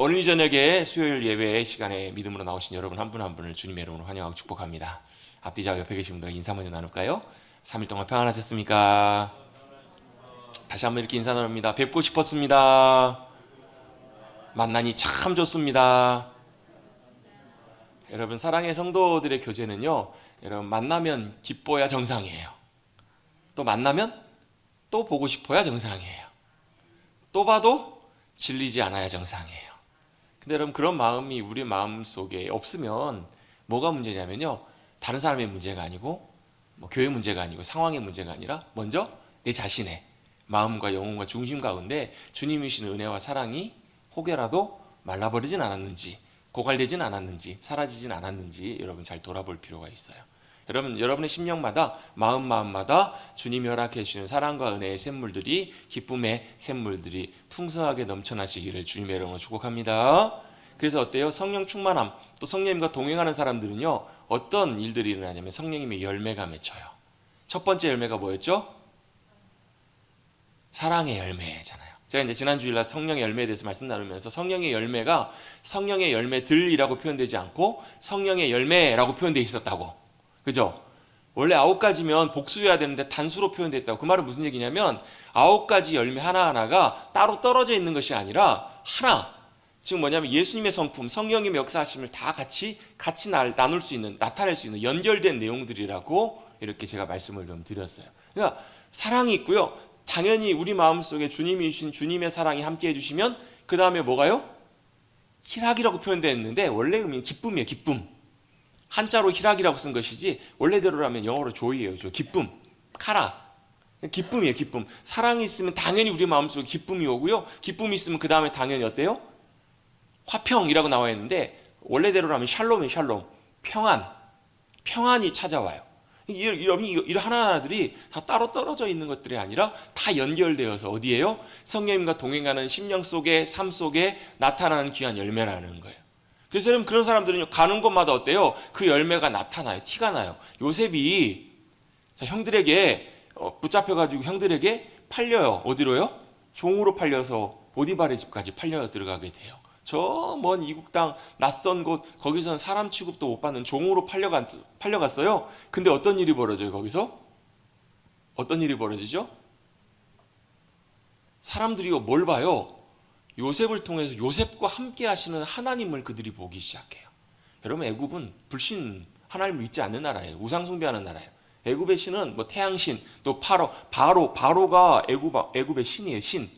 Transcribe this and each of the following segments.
오늘 저녁에 수요일 예배 시간에 믿음으로 나오신 여러분 한 분 한 분을 주님의 이름으로 환영하고 축복합니다. 앞뒤 좌우 옆에 계신 분들 인사 먼저 나눌까요? 3일 동안 평안하셨습니까? 다시 한번 이렇게 인사 나눕니다. 뵙고 싶었습니다. 만나니 참 좋습니다. 여러분, 사랑의 성도들의 교제는요, 여러분 만나면 기뻐야 정상이에요. 또 만나면 또 보고 싶어야 정상이에요. 또 봐도 질리지 않아야 정상이에요. 근데 여러분, 그런 마음이 우리 마음 속에 없으면 뭐가 문제냐면요, 다른 사람의 문제가 아니고 교회 문제가 아니고 상황의 문제가 아니라 먼저 내 자신의 마음과 영혼과 중심 가운데 주님이 주시는 은혜와 사랑이 혹여라도 말라버리진 않았는지, 고갈되진 않았는지, 사라지진 않았는지 여러분 잘 돌아볼 필요가 있어요. 여러분, 여러분의 심령마다 마음마다 주님이 허락해 주시는 사랑과 은혜의 샘물들이, 기쁨의 샘물들이 풍성하게 넘쳐나시기를 주님의 이름으로 축복합니다. 그래서 어때요? 성령 충만함, 또 성령님과 동행하는 사람들은요, 어떤 일들이 일어나냐면 성령님의 열매가 맺혀요. 첫 번째 열매가 뭐였죠? 사랑의 열매잖아요. 제가 이제 지난 주일날 성령의 열매에 대해서 말씀 나누면서 성령의 열매가 성령의 열매들이라고 표현되지 않고 성령의 열매라고 표현되어 있었다고. 그죠? 원래 9가지면 복수해야 되는데 단수로 표현됐다고. 그 말은 무슨 얘기냐면 9가지 열매 하나하나가 따로 떨어져 있는 것이 아니라 하나, 지금 뭐냐면 예수님의 성품, 성령님의 역사하심을 다 같이 나눌 수 있는, 나타낼 수 있는 연결된 내용들이라고 이렇게 제가 말씀을 좀 드렸어요. 그러니까 사랑이 있고요, 당연히 우리 마음속에 주님이 주신 주님의 사랑이 함께 해주시면 그 다음에 뭐가요? 희락이라고 표현되어 있는데 원래 의미는 기쁨이에요. 기쁨. 한자로 희락이라고 쓴 것이지 원래대로라면 영어로 조이예요. 기쁨, 카라. 기쁨이에요. 기쁨. 사랑이 있으면 당연히 우리 마음속에 기쁨이 오고요, 기쁨이 있으면 그 다음에 당연히 어때요? 화평이라고 나와 있는데 원래대로라면 샬롬이에요. 샬롬. 평안이 찾아와요. 이런 하나하나들이 다 따로 떨어져 있는 것들이 아니라 다 연결되어서 어디에요? 성령님과 동행하는 심령 속에, 삶 속에 나타나는 귀한 열매라는 거예요. 그래서 여러분, 그런 사람들은 가는 곳마다 어때요? 그 열매가 나타나요. 티가 나요. 요셉이 형들에게 붙잡혀가지고 형들에게 팔려요. 어디로요? 종으로 팔려서 보디발의 집까지 팔려 들어가게 돼요. 저 먼 이국 땅 낯선 곳, 거기서는 사람 취급도 못 받는 종으로 팔려갔어요. 근데 어떤 일이 벌어져요? 거기서 어떤 일이 벌어지죠? 사람들이 뭘 봐요? 요셉을 통해서 요셉과 함께 하시는 하나님을 그들이 보기 시작해요. 여러분, 애굽은 불신, 하나님을 믿지 않는 나라예요. 우상 숭배하는 나라예요. 애굽의 신은 태양신, 또 바로가 애굽의 신이에요. 신.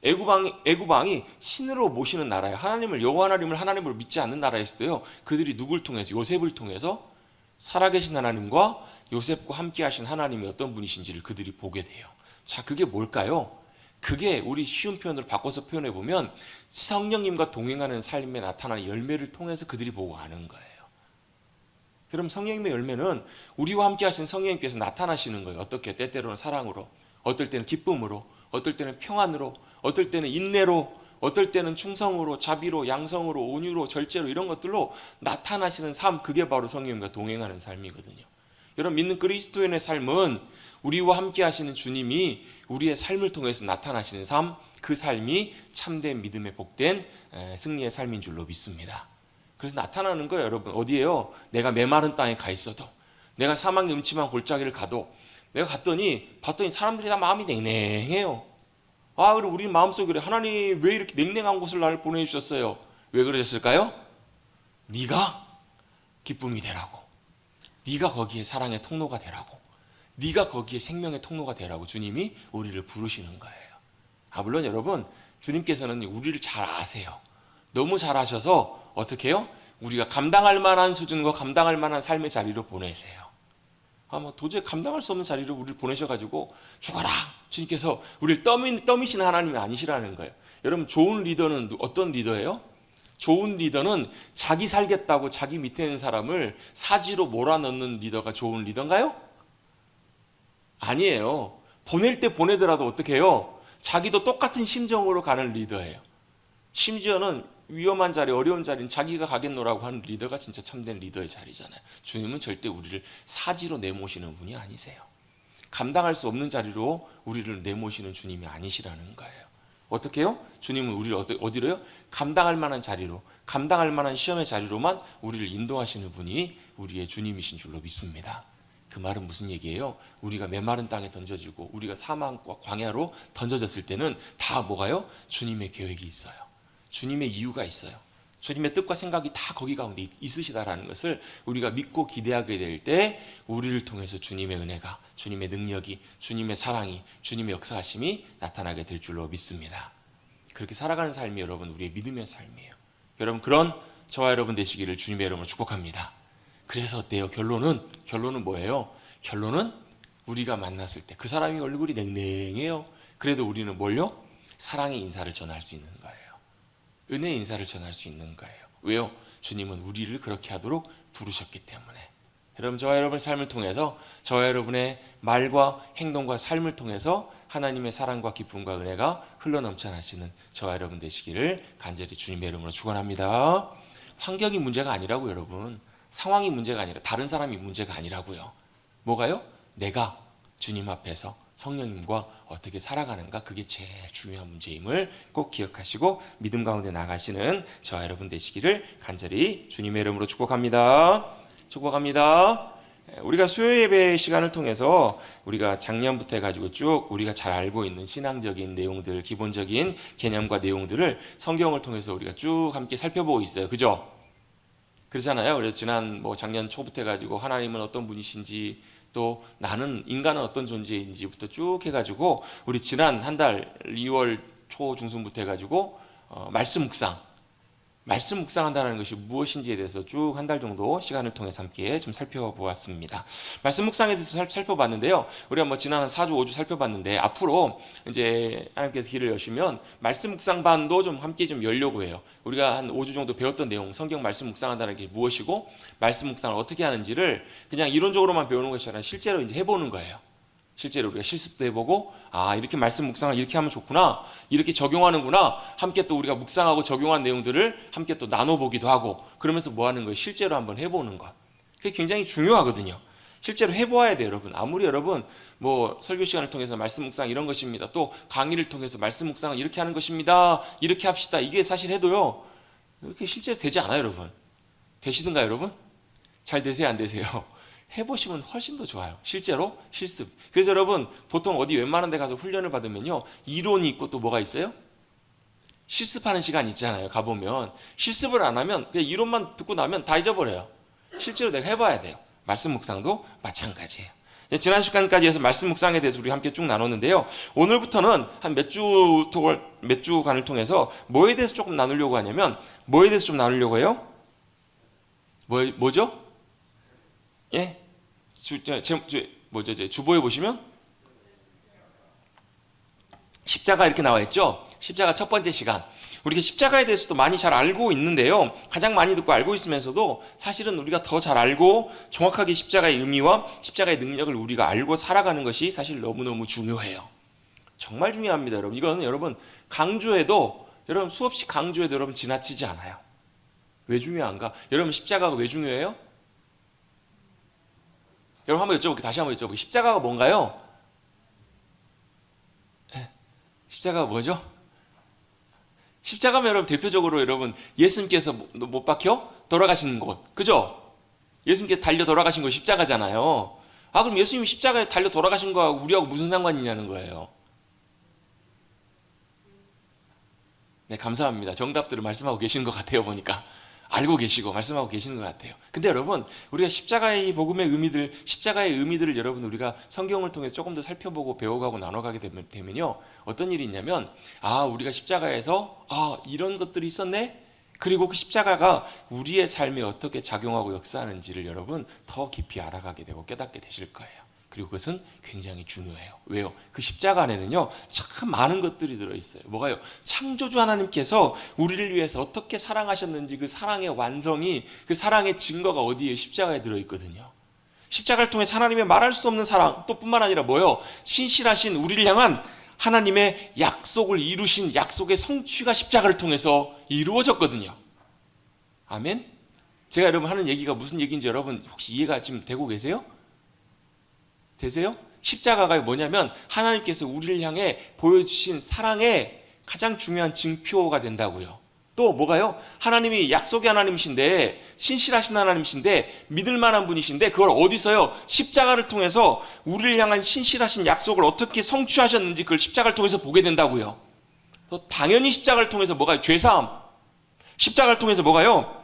애굽왕이 신으로 모시는 나라예요. 여호와 하나님을 믿지 않는 나라였어요. 그들이 누굴 통해서? 요셉을 통해서 살아계신 하나님과 요셉과 함께 하신 하나님이 어떤 분이신지를 그들이 보게 돼요. 자, 그게 뭘까요? 그게 우리 쉬운 표현으로 바꿔서 표현해 보면 성령님과 동행하는 삶에 나타나는 열매를 통해서 그들이 보고 아는 거예요. 여러분, 성령님의 열매는 우리와 함께 하신 성령님께서 나타나시는 거예요. 어떻게? 때때로는 사랑으로, 어떨 때는 기쁨으로, 어떨 때는 평안으로, 어떨 때는 인내로, 어떨 때는 충성으로, 자비로, 양성으로, 온유로, 절제로, 이런 것들로 나타나시는 삶, 그게 바로 성령님과 동행하는 삶이거든요. 여러분, 믿는 그리스도인의 삶은 우리와 함께 하시는 주님이 우리의 삶을 통해서 나타나시는 삶, 그 삶이 참된 믿음의 복된 승리의 삶인 줄로 믿습니다. 그래서 나타나는 거예요. 여러분, 어디에요? 내가 메마른 땅에 가 있어도, 내가 사망의 음침한 골짜기를 가도, 내가 봤더니 사람들이 다 마음이 냉랭해요. 그리고 우리 마음속에 그래, 하나님 왜 이렇게 냉랭한 곳을 나를 보내주셨어요? 왜 그러셨을까요? 네가 기쁨이 되라고, 네가 거기에 사랑의 통로가 되라고, 네가 거기에 생명의 통로가 되라고 주님이 우리를 부르시는 거예요. 물론 여러분, 주님께서는 우리를 잘 아세요. 너무 잘 아셔서 어떻게 해요? 우리가 감당할 만한 수준과 감당할 만한 삶의 자리로 보내세요. 도저히 감당할 수 없는 자리로 우리를 보내셔가지고 죽어라! 주님께서 우리를 떠미시는 하나님이 아니시라는 거예요. 여러분, 좋은 리더는 어떤 리더예요? 좋은 리더는 자기 살겠다고 자기 밑에 있는 사람을 사지로 몰아넣는 리더가 좋은 리더인가요? 아니에요. 보낼 때 보내더라도 어떻게 해요? 자기도 똑같은 심정으로 가는 리더예요. 심지어는 위험한 자리, 어려운 자리는 자기가 가겠노라고 하는 리더가 진짜 참된 리더의 자리잖아요. 주님은 절대 우리를 사지로 내모시는 분이 아니세요. 감당할 수 없는 자리로 우리를 내모시는 주님이 아니시라는 거예요. 어떻게 해요? 주님은 우리를 어디로요? 감당할 만한 자리로, 감당할 만한 시험의 자리로만 우리를 인도하시는 분이 우리의 주님이신 줄로 믿습니다. 그 말은 무슨 얘기예요? 우리가 메마른 땅에 던져지고 우리가 사망과 광야로 던져졌을 때는 다 뭐가요? 주님의 계획이 있어요. 주님의 이유가 있어요. 주님의 뜻과 생각이 다 거기 가운데 있으시다라는 것을 우리가 믿고 기대하게 될 때 우리를 통해서 주님의 은혜가, 주님의 능력이, 주님의 사랑이, 주님의 역사하심이 나타나게 될 줄로 믿습니다. 그렇게 살아가는 삶이 여러분 우리의 믿음의 삶이에요. 여러분 그런 저와 여러분 되시기를 주님의 이름으로 축복합니다. 그래서 어때요? 결론은 뭐예요? 결론은 우리가 만났을 때 그 사람이 얼굴이 냉랭해요. 그래도 우리는 뭘요? 사랑의 인사를 전할 수 있는 거예요. 은혜의 인사를 전할 수 있는 거예요. 왜요? 주님은 우리를 그렇게 하도록 부르셨기 때문에. 여러분 저와 여러분의 삶을 통해서, 저와 여러분의 말과 행동과 삶을 통해서 하나님의 사랑과 기쁨과 은혜가 흘러넘쳐나시는 저와 여러분 되시기를 간절히 주님의 이름으로 축원합니다. 환경이 문제가 아니라고 여러분, 상황이 문제가 아니라, 다른 사람이 문제가 아니라고요. 뭐가요? 내가 주님 앞에서 성령님과 어떻게 살아가는가, 그게 제일 중요한 문제임을 꼭 기억하시고 믿음 가운데 나가시는 저와 여러분 되시기를 간절히 주님의 이름으로 축복합니다. 축복합니다. 우리가 수요 예배 시간을 통해서 우리가 작년부터 해가지고 쭉 우리가 잘 알고 있는 신앙적인 내용들, 기본적인 개념과 내용들을 성경을 통해서 우리가 쭉 함께 살펴보고 있어요. 그죠? 그렇잖아요. 그래서 지난 작년 초부터 해가지고 하나님은 어떤 분이신지, 또 나는, 인간은 어떤 존재인지부터 쭉 해가지고 우리 지난 한 달 2월 초 중순부터 해가지고 말씀 묵상한다는 것이 무엇인지에 대해서 쭉 한 달 정도 시간을 통해서 함께 좀 살펴보았습니다. 말씀 묵상에 대해서 살펴봤는데요. 우리가 지난 한 4주 5주 살펴봤는데 앞으로 이제 하나님께서 길을 여시면 말씀 묵상반도 좀 함께 좀 열려고 해요. 우리가 한 5주 정도 배웠던 내용, 성경 말씀 묵상한다는 게 무엇이고 말씀 묵상을 어떻게 하는지를 그냥 이론적으로만 배우는 것이 아니라 실제로 이제 해보는 거예요. 실제로 우리가 실습도 해보고, 이렇게 말씀 묵상을 이렇게 하면 좋구나, 이렇게 적용하는구나, 함께 또 우리가 묵상하고 적용한 내용들을 함께 또 나눠보기도 하고, 그러면서 뭐 하는 거예요? 실제로 한번 해보는 것. 그게 굉장히 중요하거든요. 실제로 해보아야 돼요, 여러분. 아무리 여러분 설교 시간을 통해서 말씀 묵상 이런 것입니다, 또 강의를 통해서 말씀 묵상은 이렇게 하는 것입니다, 이렇게 합시다, 이게 사실 해도요 이렇게 실제로 되지 않아요. 여러분 되시든가요? 여러분 잘 되세요, 안 되세요? 해보시면 훨씬 더 좋아요. 실제로 실습. 그래서 여러분 보통 어디 웬만한 데 가서 훈련을 받으면요, 이론이 있고 또 뭐가 있어요? 실습하는 시간이 있잖아요. 가보면 실습을 안 하면 그냥 이론만 듣고 나면 다 잊어버려요. 실제로 내가 해봐야 돼요. 말씀 묵상도 마찬가지예요. 지난 시간까지 해서 말씀 묵상에 대해서 우리 함께 쭉 나눴는데요, 오늘부터는 한 몇 주간을 통해서 뭐에 대해서 조금 나누려고 하냐면, 뭐에 대해서 좀 나누려고 해요? 뭐죠? 예? 주보에 보시면 십자가 이렇게 나와 있죠? 십자가 첫 번째 시간. 우리가 십자가에 대해서도 많이 잘 알고 있는데요, 가장 많이 듣고 알고 있으면서도 사실은 우리가 더 잘 알고 정확하게 십자가의 의미와 십자가의 능력을 우리가 알고 살아가는 것이 사실 너무너무 중요해요. 정말 중요합니다. 여러분 이거는 여러분 강조해도, 여러분 수없이 강조해도 여러분 지나치지 않아요. 왜 중요한가? 여러분 십자가가 왜 중요해요? 여러분 다시 한번 여쭤볼게요. 십자가가 뭔가요? 십자가가 뭐죠? 십자가면 여러분 대표적으로 여러분 예수님께서 못 박혀 돌아가시는 곳, 그죠? 예수님께서 달려 돌아가신 곳이 십자가잖아요. 그럼 예수님이 십자가에 달려 돌아가신 거하고 우리하고 무슨 상관이냐는 거예요. 네, 감사합니다. 정답들을 말씀하고 계시는 것 같아요. 보니까 알고 계시고 말씀하고 계시는 것 같아요. 근데 여러분 우리가 십자가의 복음의 의미들, 십자가의 의미들을 여러분 우리가 성경을 통해서 조금 더 살펴보고 배워가고 나눠가게 되면요, 어떤 일이 있냐면, 우리가 십자가에서 이런 것들이 있었네, 그리고 그 십자가가 우리의 삶에 어떻게 작용하고 역사하는지를 여러분 더 깊이 알아가게 되고 깨닫게 되실 거예요. 그리고 그것은 굉장히 중요해요. 왜요? 그 십자가 안에는요 참 많은 것들이 들어있어요. 뭐가요? 창조주 하나님께서 우리를 위해서 어떻게 사랑하셨는지 그 사랑의 완성이, 그 사랑의 증거가 어디에? 십자가에 들어있거든요. 십자가를 통해서 하나님의 말할 수 없는 사랑, 또 뿐만 아니라 뭐요? 신실하신 우리를 향한 하나님의 약속을 이루신 약속의 성취가 십자가를 통해서 이루어졌거든요. 아멘? 제가 여러분 하는 얘기가 무슨 얘기인지 여러분 혹시 이해가 지금 되고 계세요? 되세요? 십자가가 뭐냐면 하나님께서 우리를 향해 보여주신 사랑의 가장 중요한 징표가 된다고요. 또 뭐가요? 하나님이 약속의 하나님이신데, 신실하신 하나님이신데, 믿을 만한 분이신데, 그걸 어디서요? 십자가를 통해서 우리를 향한 신실하신 약속을 어떻게 성취하셨는지 그걸 십자가를 통해서 보게 된다고요. 또 당연히 십자가를 통해서 뭐가요? 죄사함. 십자가를 통해서 뭐가요?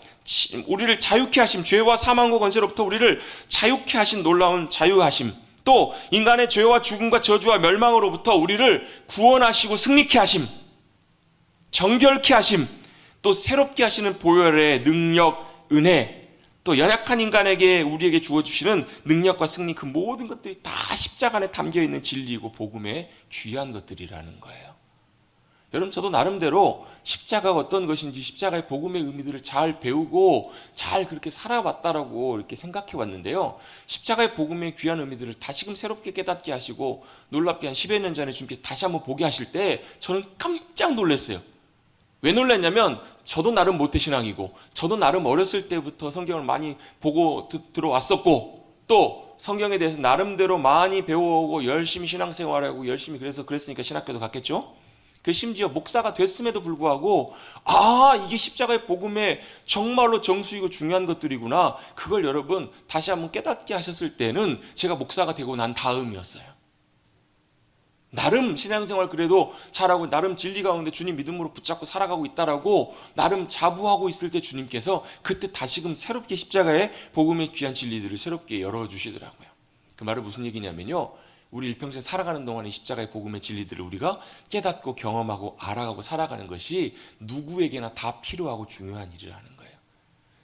우리를 자유케 하심, 죄와 사망과 권세로부터 우리를 자유케 하신 놀라운 자유하심. 또 인간의 죄와 죽음과 저주와 멸망으로부터 우리를 구원하시고 승리케 하심, 정결케 하심, 또 새롭게 하시는 보혈의 능력, 은혜, 또 연약한 인간에게 우리에게 주어주시는 능력과 승리, 그 모든 것들이 다 십자가 안에 담겨있는 진리이고 복음의 귀한 것들이라는 거예요. 여러분, 저도 나름대로 십자가가 어떤 것인지, 십자가의 복음의 의미들을 잘 배우고 잘 그렇게 살아왔다라고 이렇게 생각해 왔는데요, 십자가의 복음의 귀한 의미들을 다시금 새롭게 깨닫게 하시고 놀랍게 한 10여 년 전에 주님께서 다시 한번 보게 하실 때 저는 깜짝 놀랐어요. 왜 놀랐냐면, 저도 나름 모태신앙이고, 저도 나름 어렸을 때부터 성경을 많이 보고 들어왔었고, 또 성경에 대해서 나름대로 많이 배워오고 열심히 신앙생활하고 열심히 그랬으니까 신학교도 갔겠죠. 그 심지어 목사가 됐음에도 불구하고, 이게 십자가의 복음의 정말로 정수이고 중요한 것들이구나, 그걸 여러분 다시 한번 깨닫게 하셨을 때는 제가 목사가 되고 난 다음이었어요. 나름 신앙생활 그래도 잘하고 나름 진리 가운데 주님 믿음으로 붙잡고 살아가고 있다라고 나름 자부하고 있을 때 주님께서 그때 다시금 새롭게 십자가의 복음의 귀한 진리들을 새롭게 열어주시더라고요. 그 말은 무슨 얘기냐면요, 우리 일평생 살아가는 동안에 십자가의 복음의 진리들을 우리가 깨닫고 경험하고 알아가고 살아가는 것이 누구에게나 다 필요하고 중요한 일이라는 거예요.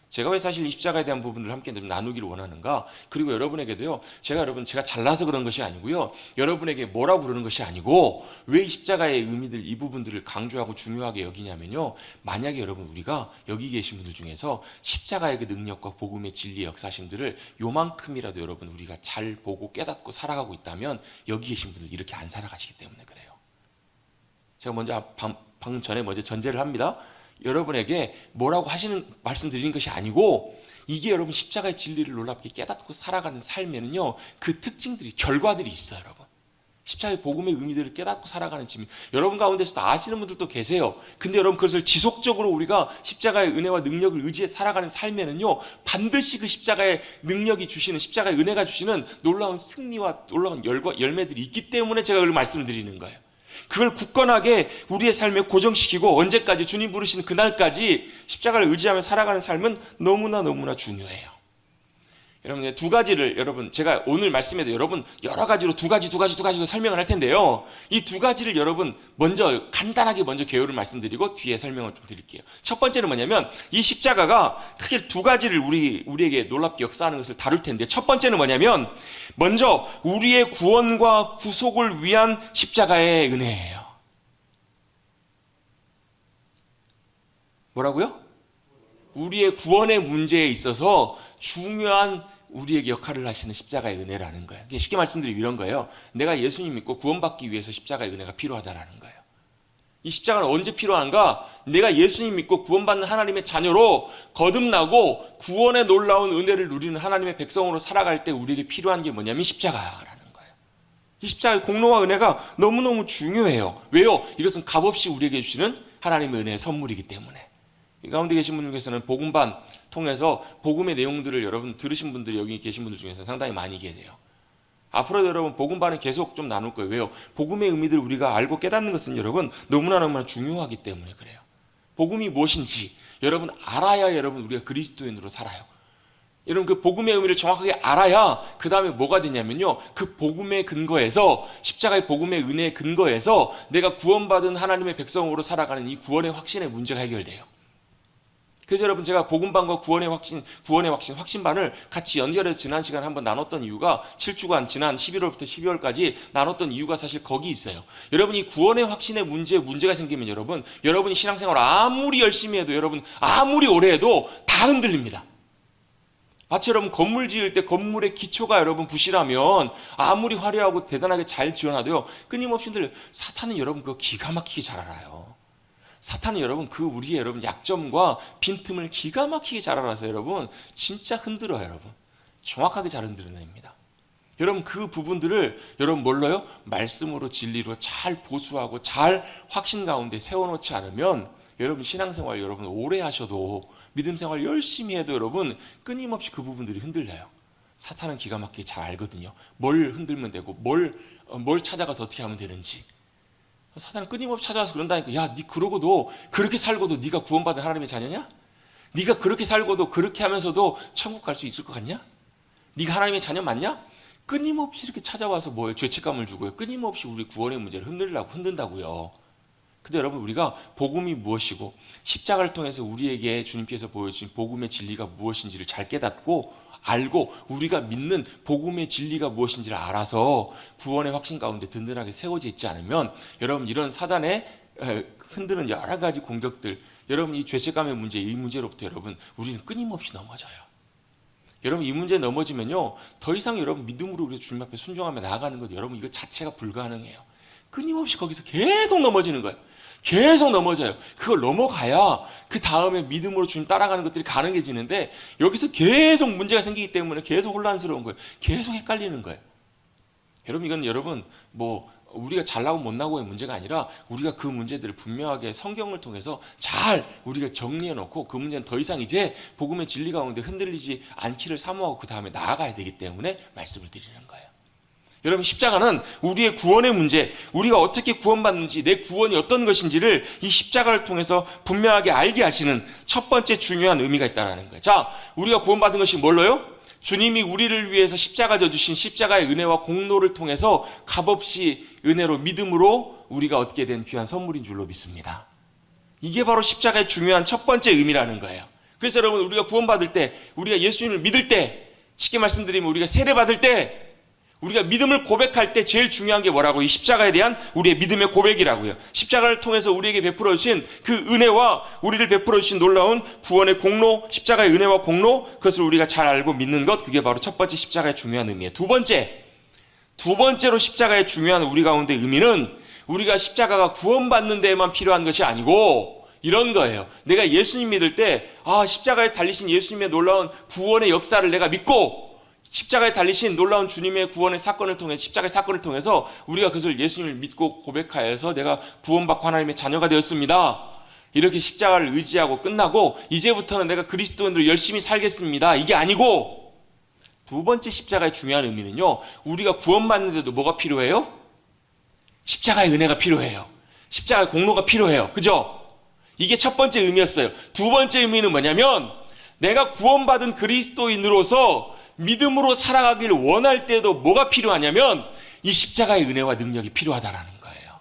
제가 왜 사실 이 십자가에 대한 부분을 함께 나누기를 원하는가? 그리고 여러분에게도요, 제가 잘나서 그런 것이 아니고요, 여러분에게 뭐라고 그러는 것이 아니고, 왜 이 십자가의 의미들, 이 부분들을 강조하고 중요하게 여기냐면요, 만약에 여러분 우리가 여기 계신 분들 중에서 십자가의 그 능력과 복음의 진리의 역사심들을 요만큼이라도 여러분 우리가 잘 보고 깨닫고 살아가고 있다면 여기 계신 분들 이렇게 안 살아가시기 때문에 그래요. 제가 먼저 방금 전에 먼저 전제를 합니다. 여러분에게 뭐라고 하시는 말씀 드리는 것이 아니고, 이게 여러분 십자가의 진리를 놀랍게 깨닫고 살아가는 삶에는요, 그 특징들이, 결과들이 있어요. 여러분, 십자가의 복음의 의미들을 깨닫고 살아가는 짐, 여러분 가운데서도 아시는 분들도 계세요. 근데 여러분 그것을 지속적으로 우리가 십자가의 은혜와 능력을 의지해 살아가는 삶에는요, 반드시 그 십자가의 능력이 주시는, 십자가의 은혜가 주시는 놀라운 승리와 놀라운 열매들이 있기 때문에 제가 그걸 말씀을 드리는 거예요. 그걸 굳건하게 우리의 삶에 고정시키고 언제까지, 주님 부르시는 그날까지 십자가를 의지하며 살아가는 삶은 너무나 중요해요. 여러분, 두 가지를, 여러분 제가 오늘 말씀에도 여러분 여러 가지로 두 가지로 설명을 할 텐데요, 이 두 가지를 여러분 먼저 간단하게 먼저 개요를 말씀드리고 뒤에 설명을 좀 드릴게요. 첫 번째는 뭐냐면, 이 십자가가 크게 두 가지를 우리에게 놀랍게 역사하는 것을 다룰 텐데, 첫 번째는 뭐냐면, 먼저 우리의 구원과 구속을 위한 십자가의 은혜예요. 뭐라고요? 우리의 구원의 문제에 있어서 중요한 우리에게 역할을 하시는 십자가의 은혜라는 거예요. 쉽게 말씀드리면 이런 거예요. 내가 예수님 믿고 구원받기 위해서 십자가의 은혜가 필요하다라는 거예요. 이 십자가는 언제 필요한가? 내가 예수님 믿고 구원받는 하나님의 자녀로 거듭나고 구원의 놀라운 은혜를 누리는 하나님의 백성으로 살아갈 때 우리에게 필요한 게 뭐냐면 십자가라는 거예요. 이 십자가의 공로와 은혜가 너무너무 중요해요. 왜요? 이것은 값없이 우리에게 주시는 하나님의 은혜의 선물이기 때문에. 이 가운데 계신 분들 중에서는 복음반 통해서 복음의 내용들을 여러분 들으신 분들이 여기 계신 분들 중에서 상당히 많이 계세요. 앞으로도 여러분 복음반은 계속 좀 나눌 거예요. 왜요? 복음의 의미들을 우리가 알고 깨닫는 것은 여러분 너무나 중요하기 때문에 그래요. 복음이 무엇인지 여러분 알아야 여러분 우리가 그리스도인으로 살아요. 여러분 그 복음의 의미를 정확하게 알아야 그 다음에 뭐가 되냐면요, 그 복음의 근거에서, 십자가의 복음의 은혜의 근거에서 내가 구원받은 하나님의 백성으로 살아가는 이 구원의 확신의 문제가 해결돼요. 그래서 여러분 제가 복음반과 구원의 확신, 확신반을 같이 연결해서 지난 시간에 한번 나눴던 이유가, 7주간 지난 11월부터 12월까지 나눴던 이유가 사실 거기 있어요. 여러분 이 구원의 확신의 문제가 생기면 여러분이 신앙생활 아무리 열심히 해도, 여러분 아무리 오래 해도 다 흔들립니다. 마치 여러분 건물 지을 때 건물의 기초가 여러분 부실하면 아무리 화려하고 대단하게 잘 지어놔도요, 끊임없이 흔들려요. 사탄은 여러분 그거 기가 막히게 잘 알아요. 사탄은 여러분 우리의 여러분 약점과 빈틈을 기가 막히게 잘 알아서 여러분 진짜 흔들어요. 여러분 정확하게 잘 흔들어냅니다. 여러분 그 부분들을 여러분 뭘로요? 말씀으로 진리로 잘 보수하고 잘 확신 가운데 세워놓지 않으면 여러분 신앙생활 여러분 오래 하셔도 믿음 생활 열심히 해도 여러분 끊임없이 그 부분들이 흔들려요. 사탄은 기가 막히게 잘 알거든요. 뭘 흔들면 되고 뭘 찾아가서 어떻게 하면 되는지. 사탄은 끊임없이 찾아와서 그런다니까. 야, 네 그러고도 그렇게 살고도 네가 구원받은 하나님의 자녀냐? 네가 그렇게 살고도 그렇게 하면서도 천국 갈 수 있을 것 같냐? 네가 하나님의 자녀 맞냐? 끊임없이 이렇게 찾아와서 뭐예요? 죄책감을 주고요. 끊임없이 우리 구원의 문제를 흔든다고요. 근데 여러분 우리가 복음이 무엇이고 십자가를 통해서 우리에게 주님께서 보여주신 복음의 진리가 무엇인지를 잘 깨닫고 알고 우리가 믿는 복음의 진리가 무엇인지를 알아서 구원의 확신 가운데 든든하게 세워져 있지 않으면 여러분 이런 사단의 흔드는 여러 가지 공격들, 여러분 이 죄책감의 문제, 이 문제로부터 여러분 우리는 끊임없이 넘어져요. 여러분 이 문제에 넘어지면요 더 이상 여러분 믿음으로 우리 주님 앞에 순종하며 나아가는 것 여러분 이거 자체가 불가능해요. 끊임없이 거기서 계속 넘어지는 거예요. 계속 넘어져요. 그걸 넘어가야 그 다음에 믿음으로 주님 따라가는 것들이 가능해지는데 여기서 계속 문제가 생기기 때문에 계속 혼란스러운 거예요. 계속 헷갈리는 거예요. 여러분 이건 여러분 뭐 우리가 잘나고 못나고의 문제가 아니라 우리가 그 문제들을 분명하게 성경을 통해서 잘 우리가 정리해 놓고 그 문제는 더 이상 이제 복음의 진리 가운데 흔들리지 않기를 사모하고 그 다음에 나아가야 되기 때문에 말씀을 드리는 거예요. 여러분 십자가는 우리의 구원의 문제, 우리가 어떻게 구원받는지 내 구원이 어떤 것인지를 이 십자가를 통해서 분명하게 알게 하시는 첫 번째 중요한 의미가 있다는 거예요. 자, 우리가 구원받은 것이 뭘로요? 주님이 우리를 위해서 십자가 져주신 십자가의 은혜와 공로를 통해서 값없이 은혜로 믿음으로 우리가 얻게 된 귀한 선물인 줄로 믿습니다. 이게 바로 십자가의 중요한 첫 번째 의미라는 거예요. 그래서 여러분 우리가 구원받을 때, 우리가 예수님을 믿을 때, 쉽게 말씀드리면 우리가 세례받을 때, 우리가 믿음을 고백할 때 제일 중요한 게 뭐라고? 이 십자가에 대한 우리의 믿음의 고백이라고요. 십자가를 통해서 우리에게 베풀어 주신 그 은혜와 우리를 베풀어 주신 놀라운 구원의 공로, 십자가의 은혜와 공로, 그것을 우리가 잘 알고 믿는 것, 그게 바로 첫 번째 십자가의 중요한 의미예요. 두 번째로 십자가의 중요한 우리 가운데 의미는 우리가 십자가가 구원받는 데에만 필요한 것이 아니고 이런 거예요. 내가 예수님 믿을 때 십자가에 달리신 예수님의 놀라운 구원의 역사를 내가 믿고 십자가에 달리신 놀라운 주님의 구원의 사건을 통해 십자가의 사건을 통해서 우리가 그것을 예수님을 믿고 고백하여서 내가 구원받고 하나님의 자녀가 되었습니다. 이렇게 십자가를 의지하고 끝나고 이제부터는 내가 그리스도인으로 열심히 살겠습니다. 이게 아니고 두 번째 십자가의 중요한 의미는요. 우리가 구원받는데도 뭐가 필요해요? 십자가의 은혜가 필요해요. 십자가의 공로가 필요해요. 그죠? 이게 첫 번째 의미였어요. 두 번째 의미는 뭐냐면 내가 구원받은 그리스도인으로서 믿음으로 살아가길 원할 때도 뭐가 필요하냐면 이 십자가의 은혜와 능력이 필요하다라는 거예요.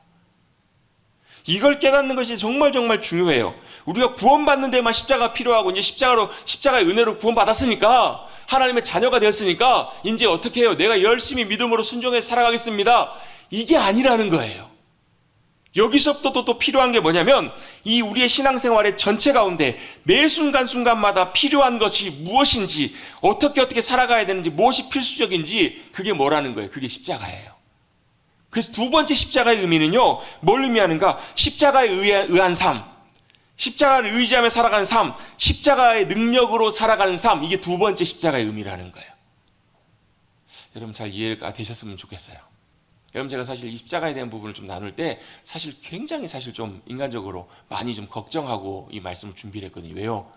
이걸 깨닫는 것이 정말 중요해요. 우리가 구원받는 데만 십자가가 필요하고 이제 십자가의 은혜로 구원받았으니까 하나님의 자녀가 되었으니까 이제 어떻게 해요? 내가 열심히 믿음으로 순종해서 살아가겠습니다. 이게 아니라는 거예요. 여기서부터 또 필요한 게 뭐냐면 이 우리의 신앙생활의 전체 가운데 매 순간순간마다 필요한 것이 무엇인지 어떻게 살아가야 되는지 무엇이 필수적인지 그게 뭐라는 거예요. 그게 십자가예요. 그래서 두 번째 십자가의 의미는요. 뭘 의미하는가? 십자가에 의한 삶, 십자가를 의지하며 살아가는 삶, 십자가의 능력으로 살아가는 삶, 이게 두 번째 십자가의 의미라는 거예요. 여러분 잘 이해가 되셨으면 좋겠어요. 여러분 제가 사실 이 십자가에 대한 부분을 좀 나눌 때 사실 굉장히 좀 인간적으로 많이 좀 걱정하고 이 말씀을 준비를 했거든요. 왜요?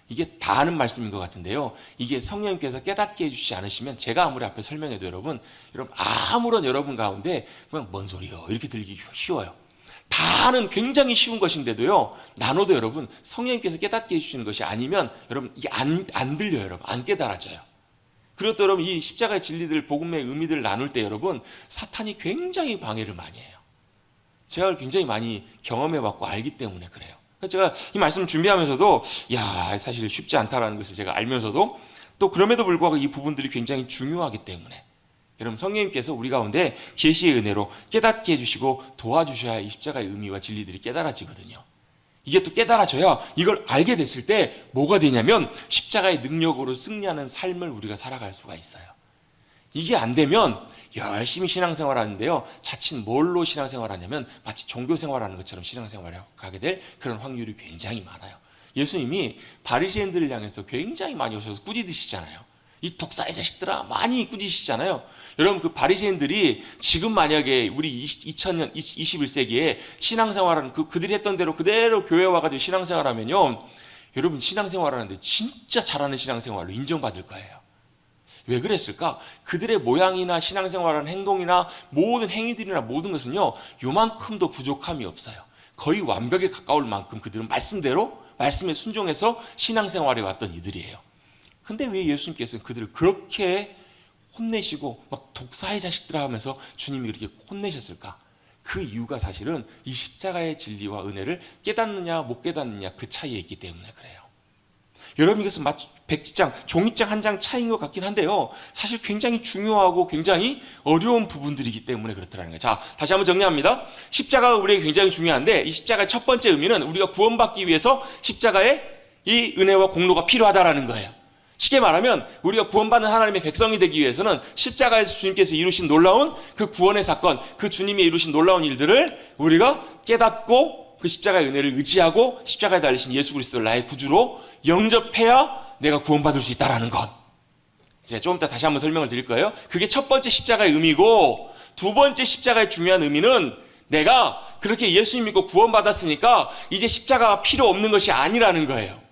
이게 다 아는 말씀인 것 같은데요. 이게 성령님께서 깨닫게 해주시지 않으시면 제가 아무리 앞에 설명해도 여러분 아무런 여러분 가운데 그냥 뭔 소리요 이렇게 들리기 쉬워요. 다 아는 굉장히 쉬운 것인데도요. 나눠도 여러분 성령님께서 깨닫게 해주시는 것이 아니면 여러분 이게 안 들려요. 여러분 안 깨달아져요. 그리고 또 여러분 이 십자가의 진리들 복음의 의미들을 나눌 때 여러분 사탄이 굉장히 방해를 많이 해요. 제가 굉장히 많이 경험해봤고 알기 때문에 그래요. 그래서 제가 이 말씀을 준비하면서도 사실 쉽지 않다라는 것을 제가 알면서도 또 그럼에도 불구하고 이 부분들이 굉장히 중요하기 때문에 여러분 성령님께서 우리 가운데 계시의 은혜로 깨닫게 해주시고 도와주셔야 이 십자가의 의미와 진리들이 깨달아지거든요. 이게 또 깨달아져야 이걸 알게 됐을 때 뭐가 되냐면 십자가의 능력으로 승리하는 삶을 우리가 살아갈 수가 있어요. 이게 안 되면 열심히 신앙생활 하는데요. 자칫 뭘로 신앙생활 하냐면 마치 종교생활 하는 것처럼 신앙생활을 가게 될 그런 확률이 굉장히 많아요. 예수님이 바리새인들을 향해서 굉장히 많이 오셔서 꾸짖으시잖아요. 이 독사의 자식들아 많이 꾸짖으시잖아요. 여러분 그 바리새인들이 지금 만약에 우리 2000년 21세기에 신앙생활하는 그들이 했던 대로 그대로 교회 와가지고 신앙생활하면요, 여러분 신앙생활하는데 진짜 잘하는 신앙생활로 인정받을 거예요. 왜 그랬을까? 그들의 모양이나 신앙생활하는 행동이나 모든 행위들이나 모든 것은요, 요만큼도 부족함이 없어요. 거의 완벽에 가까울 만큼 그들은 말씀대로 말씀에 순종해서 신앙생활에 왔던 이들이에요. 근데 왜 예수님께서는 그들을 그렇게 혼내시고 막 독사의 자식들아 하면서 주님이 그렇게 혼내셨을까? 그 이유가 사실은 이 십자가의 진리와 은혜를 깨닫느냐 못 깨닫느냐 그 차이에 있기 때문에 그래요. 여러분 이것은 마치 백지장, 종이장 한 장 차이인 것 같긴 한데요, 사실 굉장히 중요하고 굉장히 어려운 부분들이기 때문에 그렇더라는 거예요. 자, 다시 한번 정리합니다. 십자가가 우리에게 굉장히 중요한데 이 십자가의 첫 번째 의미는 우리가 구원받기 위해서 십자가의 이 은혜와 공로가 필요하다라는 거예요. 쉽게 말하면 우리가 구원받는 하나님의 백성이 되기 위해서는 십자가에서 주님께서 이루신 놀라운 그 구원의 사건, 그 주님이 이루신 놀라운 일들을 우리가 깨닫고 그 십자가의 은혜를 의지하고 십자가에 달리신 예수 그리스도를 나의 구주로 영접해야 내가 구원받을 수 있다는 것. 이제 좀 이따 다시 한번 설명을 드릴 거예요. 그게 첫 번째 십자가의 의미고, 두 번째 십자가의 중요한 의미는 내가 그렇게 예수님 믿고 구원받았으니까 이제 십자가가 필요 없는 것이 아니라는 거예요.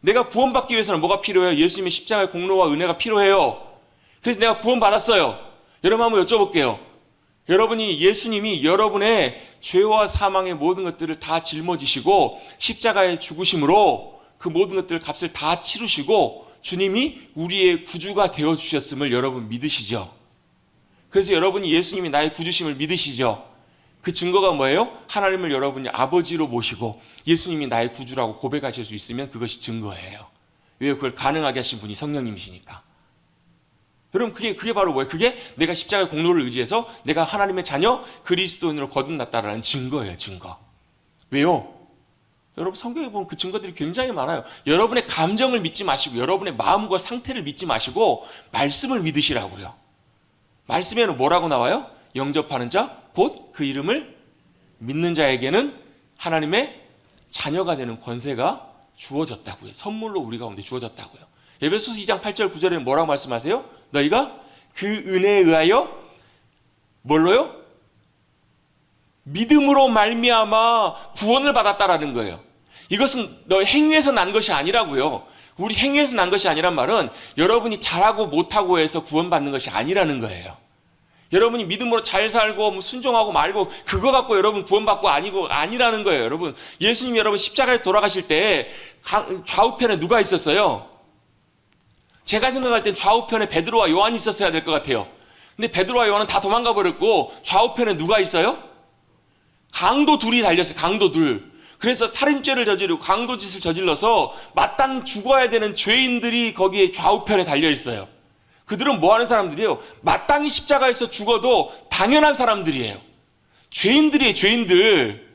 내가 구원받기 위해서는 뭐가 필요해요? 예수님의 십자가의 공로와 은혜가 필요해요. 그래서 내가 구원받았어요. 여러분 한번 여쭤볼게요. 여러분이 예수님이 여러분의 죄와 사망의 모든 것들을 다 짊어지시고 십자가의 죽으심으로 그 모든 것들 값을 다 치르시고 주님이 우리의 구주가 되어주셨음을 여러분 믿으시죠? 그래서 여러분이 예수님이 나의 구주심을 믿으시죠? 그 증거가 뭐예요? 하나님을 여러분이 아버지로 모시고 예수님이 나의 구주라고 고백하실 수 있으면 그것이 증거예요. 왜? 그걸 가능하게 하신 분이 성령님이시니까. 여러분 그게 바로 뭐예요? 그게 내가 십자가의 공로를 의지해서 내가 하나님의 자녀 그리스도인으로 거듭났다라는 증거예요. 증거. 왜요? 여러분 성경에 보면 그 증거들이 굉장히 많아요. 여러분의 감정을 믿지 마시고 여러분의 마음과 상태를 믿지 마시고 말씀을 믿으시라고요. 말씀에는 뭐라고 나와요? 영접하는 자 곧 그 이름을 믿는 자에게는 하나님의 자녀가 되는 권세가 주어졌다고요. 선물로 우리 가운데 주어졌다고요. 에베소서 2장 8절 9절에는 뭐라고 말씀하세요? 너희가 그 은혜에 의하여 뭘로요? 믿음으로 말미암아 구원을 받았다라는 거예요. 이것은 너희 행위에서 난 것이 아니라고요. 우리 행위에서 난 것이 아니란 말은 여러분이 잘하고 못하고 해서 구원받는 것이 아니라는 거예요. 여러분이 믿음으로 잘 살고 순종하고 말고 그거 갖고 여러분 구원받고 아니라는 거예요. 여러분 예수님이 여러분 십자가에 돌아가실 때 좌우편에 누가 있었어요? 제가 생각할 땐 좌우편에 베드로와 요한이 있었어야 될 것 같아요. 근데 베드로와 요한은 다 도망가 버렸고 좌우편에 누가 있어요? 강도 둘이 달렸어요. 강도 둘. 그래서 살인죄를 저지르고 강도짓을 저질러서 마땅히 죽어야 되는 죄인들이 거기에 좌우편에 달려 있어요. 그들은 뭐 하는 사람들이에요? 마땅히 십자가에서 죽어도 당연한 사람들이에요. 죄인들이에요. 죄인들.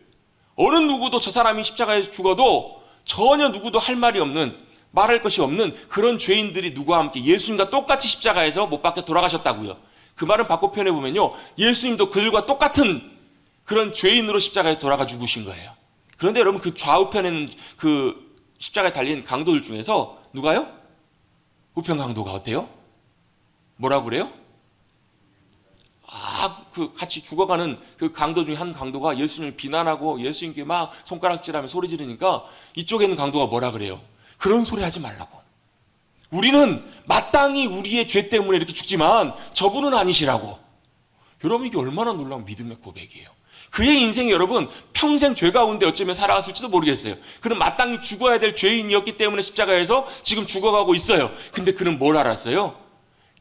어느 누구도 저 사람이 십자가에서 죽어도 전혀 누구도 할 말이 없는, 말할 것이 없는 그런 죄인들이 누구와 함께 예수님과 똑같이 십자가에서 못 박혀 돌아가셨다고요. 그 말은 바꿔 표현해 보면요, 예수님도 그들과 똑같은 그런 죄인으로 십자가에 돌아가 죽으신 거예요. 그런데 여러분 그 좌우편에는 그 십자가에 달린 강도들 중에서 누가요? 우편 강도가 어때요? 뭐라고 그래요? 그 같이 죽어가는 그 강도 중에 한 강도가 예수님을 비난하고 예수님께 막 손가락질하며 소리 지르니까 이쪽에 있는 강도가 뭐라 그래요? 그런 소리 하지 말라고. 우리는 마땅히 우리의 죄 때문에 이렇게 죽지만 저분은 아니시라고. 여러분 이게 얼마나 놀라운 믿음의 고백이에요. 그의 인생이 여러분 평생 죄 가운데 어쩌면 살아갔을지도 모르겠어요. 그는 마땅히 죽어야 될 죄인이었기 때문에 십자가에서 지금 죽어가고 있어요. 근데 그는 뭘 알았어요?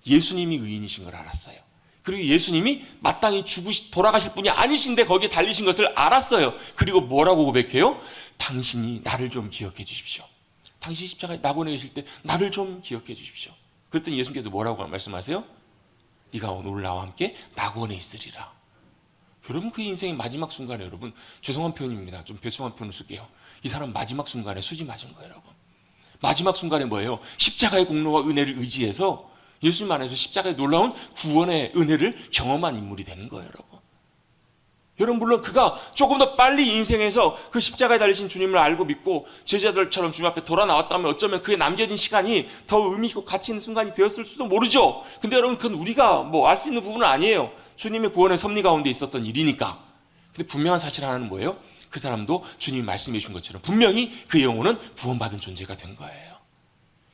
예수님이 의인이신 걸 알았어요. 그리고 예수님이 마땅히 돌아가실 분이 아니신데 거기에 달리신 것을 알았어요. 그리고 뭐라고 고백해요? 당신이 나를 좀 기억해 주십시오. 당신이 십자가에 낙원에 계실 때 나를 좀 기억해 주십시오. 그랬더니 예수님께서 뭐라고 말씀하세요? 네가 오늘 나와 함께 낙원에 있으리라. 여러분 그 인생의 마지막 순간에 여러분, 죄송한 표현입니다. 좀 배송한 표현을 쓸게요. 이 사람 마지막 순간에 수지 맞은 거예요. 여러분. 마지막 순간에 뭐예요? 십자가의 공로와 은혜를 의지해서 예수님 안에서 십자가의 놀라운 구원의 은혜를 경험한 인물이 되는 거예요. 여러분. 여러분, 물론 그가 조금 더 빨리 인생에서 그 십자가에 달리신 주님을 알고 믿고 제자들처럼 주님 앞에 돌아 나왔다면 어쩌면 그에 남겨진 시간이 더 의미 있고 가치 있는 순간이 되었을 수도 모르죠. 근데 여러분, 그건 우리가 뭐 알 수 있는 부분은 아니에요. 주님의 구원의 섭리 가운데 있었던 일이니까. 근데 분명한 사실 하나는 뭐예요? 그 사람도 주님이 말씀해 주신 것처럼 분명히 그의 영혼은 구원받은 존재가 된 거예요.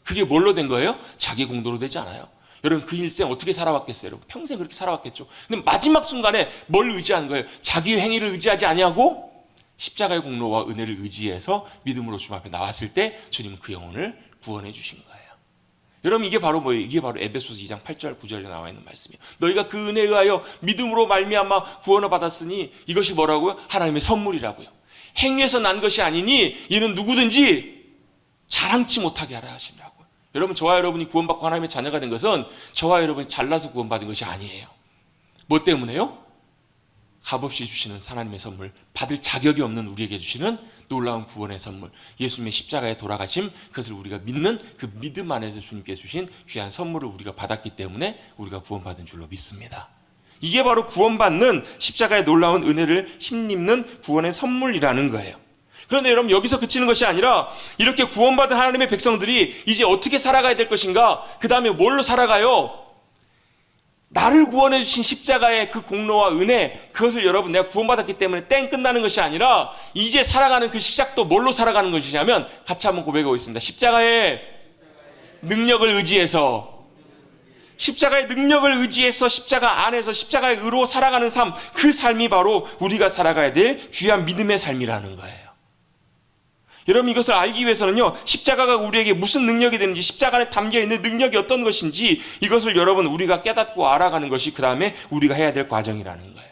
그게 뭘로 된 거예요? 자기 공로로 되지 않아요. 여러분, 그 일생 어떻게 살아왔겠어요? 여러분, 평생 그렇게 살아왔겠죠. 근데 마지막 순간에 뭘 의지한 거예요? 자기의 행위를 의지하지 아니하고 십자가의 공로와 은혜를 의지해서 믿음으로 주님 앞에 나왔을 때 주님은 그 영혼을 구원해 주신 거예요. 여러분, 이게 바로 뭐예요? 이게 바로 에베소서 2장 8절 9절에 나와 있는 말씀이에요. 너희가 그 은혜에 의하여 믿음으로 말미암아 구원을 받았으니 이것이 뭐라고요? 하나님의 선물이라고요. 행위에서 난 것이 아니니 이는 누구든지 자랑치 못하게 하라 하시라고요. 여러분, 저와 여러분이 구원받고 하나님의 자녀가 된 것은 저와 여러분이 잘나서 구원받은 것이 아니에요. 뭐 때문에요? 값없이 주시는 하나님의 선물, 받을 자격이 없는 우리에게 주시는 놀라운 구원의 선물, 예수님의 십자가에 돌아가심, 그것을 우리가 믿는 그 믿음 안에서 주님께 주신 귀한 선물을 우리가 받았기 때문에 우리가 구원받은 줄로 믿습니다. 이게 바로 구원받는 십자가의 놀라운 은혜를 힘입는 구원의 선물이라는 거예요. 그런데 여러분, 여기서 그치는 것이 아니라 이렇게 구원받은 하나님의 백성들이 이제 어떻게 살아가야 될 것인가? 그 다음에 뭘로 살아가요? 나를 구원해 주신 십자가의 그 공로와 은혜, 그것을 여러분, 내가 구원받았기 때문에 땡 끝나는 것이 아니라 이제 살아가는 그 시작도 뭘로 살아가는 것이냐면 같이 한번 고백하고 있습니다. 십자가의 능력을 의지해서, 십자가의 능력을 의지해서 십자가 안에서 십자가의 의로 살아가는 삶, 그 삶이 바로 우리가 살아가야 될 귀한 믿음의 삶이라는 거예요. 여러분, 이것을 알기 위해서는요, 십자가가 우리에게 무슨 능력이 되는지, 십자가 안에 담겨있는 능력이 어떤 것인지 이것을 여러분 우리가 깨닫고 알아가는 것이 그 다음에 우리가 해야 될 과정이라는 거예요.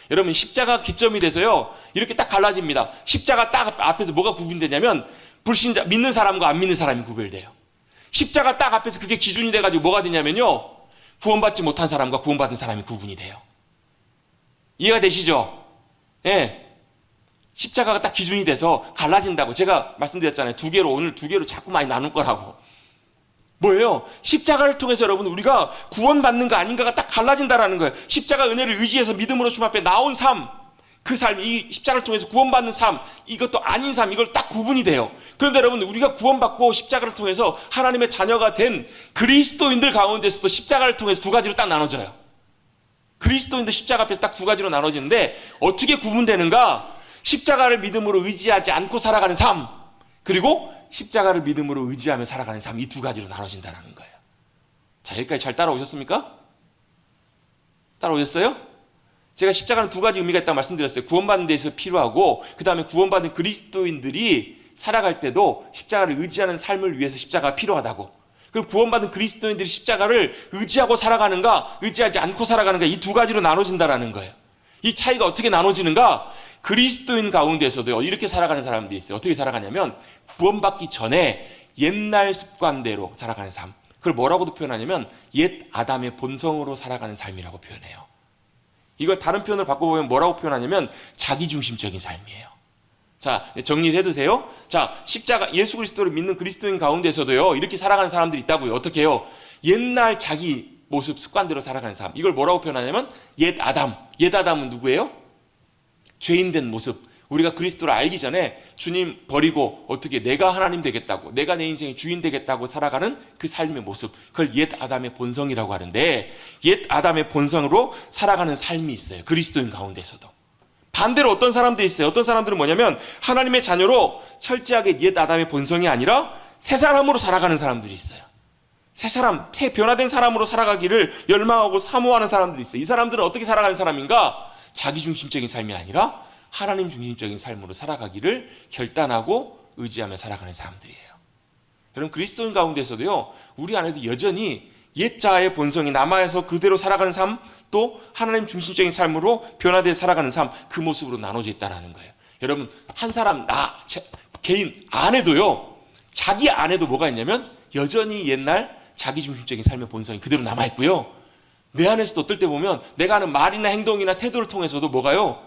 여러분, 십자가 기점이 돼서요 이렇게 딱 갈라집니다. 십자가 딱 앞에서 뭐가 구분되냐면 불신자, 믿는 사람과 안 믿는 사람이 구별돼요. 십자가 딱 앞에서 그게 기준이 돼가지고 뭐가 되냐면요, 구원받지 못한 사람과 구원받은 사람이 구분이 돼요. 이해가 되시죠? 예. 십자가가 딱 기준이 돼서 갈라진다고 제가 말씀드렸잖아요. 오늘 두 개로 자꾸 많이 나눌 거라고. 뭐예요? 십자가를 통해서 여러분 우리가 구원받는 거 아닌가가 딱 갈라진다라는 거예요. 십자가 은혜를 의지해서 믿음으로 주님 앞에 나온 삶, 그 삶, 이 십자가를 통해서 구원받는 삶, 이것도 아닌 삶, 이걸 딱 구분이 돼요. 그런데 여러분, 우리가 구원받고 십자가를 통해서 하나님의 자녀가 된 그리스도인들 가운데서도 십자가를 통해서 두 가지로 딱 나눠져요. 그리스도인들 십자가 앞에서 딱 두 가지로 나눠지는데 어떻게 구분되는가? 십자가를 믿음으로 의지하지 않고 살아가는 삶, 그리고 십자가를 믿음으로 의지하며 살아가는 삶, 이 두 가지로 나눠진다는 거예요. 자, 여기까지 잘 따라오셨습니까? 따라오셨어요? 제가 십자가는 두 가지 의미가 있다고 말씀드렸어요. 구원받는 데 있어서 필요하고, 그 다음에 구원받은 그리스도인들이 살아갈 때도 십자가를 의지하는 삶을 위해서 십자가가 필요하다고. 그리고 구원받은 그리스도인들이 십자가를 의지하고 살아가는가, 의지하지 않고 살아가는가, 이 두 가지로 나눠진다는 거예요. 이 차이가 어떻게 나눠지는가? 그리스도인 가운데서도요, 이렇게 살아가는 사람들이 있어요. 어떻게 살아가냐면 구원받기 전에 옛날 습관대로 살아가는 삶, 그걸 뭐라고도 표현하냐면 옛 아담의 본성으로 살아가는 삶이라고 표현해요. 이걸 다른 표현을 바꿔보면 뭐라고 표현하냐면 자기중심적인 삶이에요. 자, 정리를 해두세요. 자, 십자가, 예수 그리스도를 믿는 그리스도인 가운데서도요 이렇게 살아가는 사람들이 있다고요. 어떻게 해요? 옛날 자기 모습 습관대로 살아가는 삶, 이걸 뭐라고 표현하냐면 옛 아담. 옛 아담은 누구예요? 죄인된 모습. 우리가 그리스도를 알기 전에 주님 버리고 어떻게 내가 하나님 되겠다고, 내가 내 인생의 주인 되겠다고 살아가는 그 삶의 모습, 그걸 옛 아담의 본성이라고 하는데, 옛 아담의 본성으로 살아가는 삶이 있어요. 그리스도인 가운데서도. 반대로 어떤 사람들이 있어요. 어떤 사람들은 뭐냐면 하나님의 자녀로 철저하게 옛 아담의 본성이 아니라 새 사람으로 살아가는 사람들이 있어요. 새 사람, 새 변화된 사람으로 살아가기를 열망하고 사모하는 사람들이 있어요. 이 사람들은 어떻게 살아가는 사람인가? 자기중심적인 삶이 아니라 하나님 중심적인 삶으로 살아가기를 결단하고 의지하며 살아가는 사람들이에요. 여러분, 그리스도인 가운데서도요 우리 안에도 여전히 옛자의 본성이 남아서 그대로 살아가는 삶, 또 하나님 중심적인 삶으로 변화되어 살아가는 삶, 그 모습으로 나눠져 있다는 거예요. 여러분, 한 사람, 개인 안에도요, 자기 안에도 뭐가 있냐면 여전히 옛날 자기중심적인 삶의 본성이 그대로 남아있고요, 내 안에서도 어떨 때 보면 내가 하는 말이나 행동이나 태도를 통해서도 뭐가요?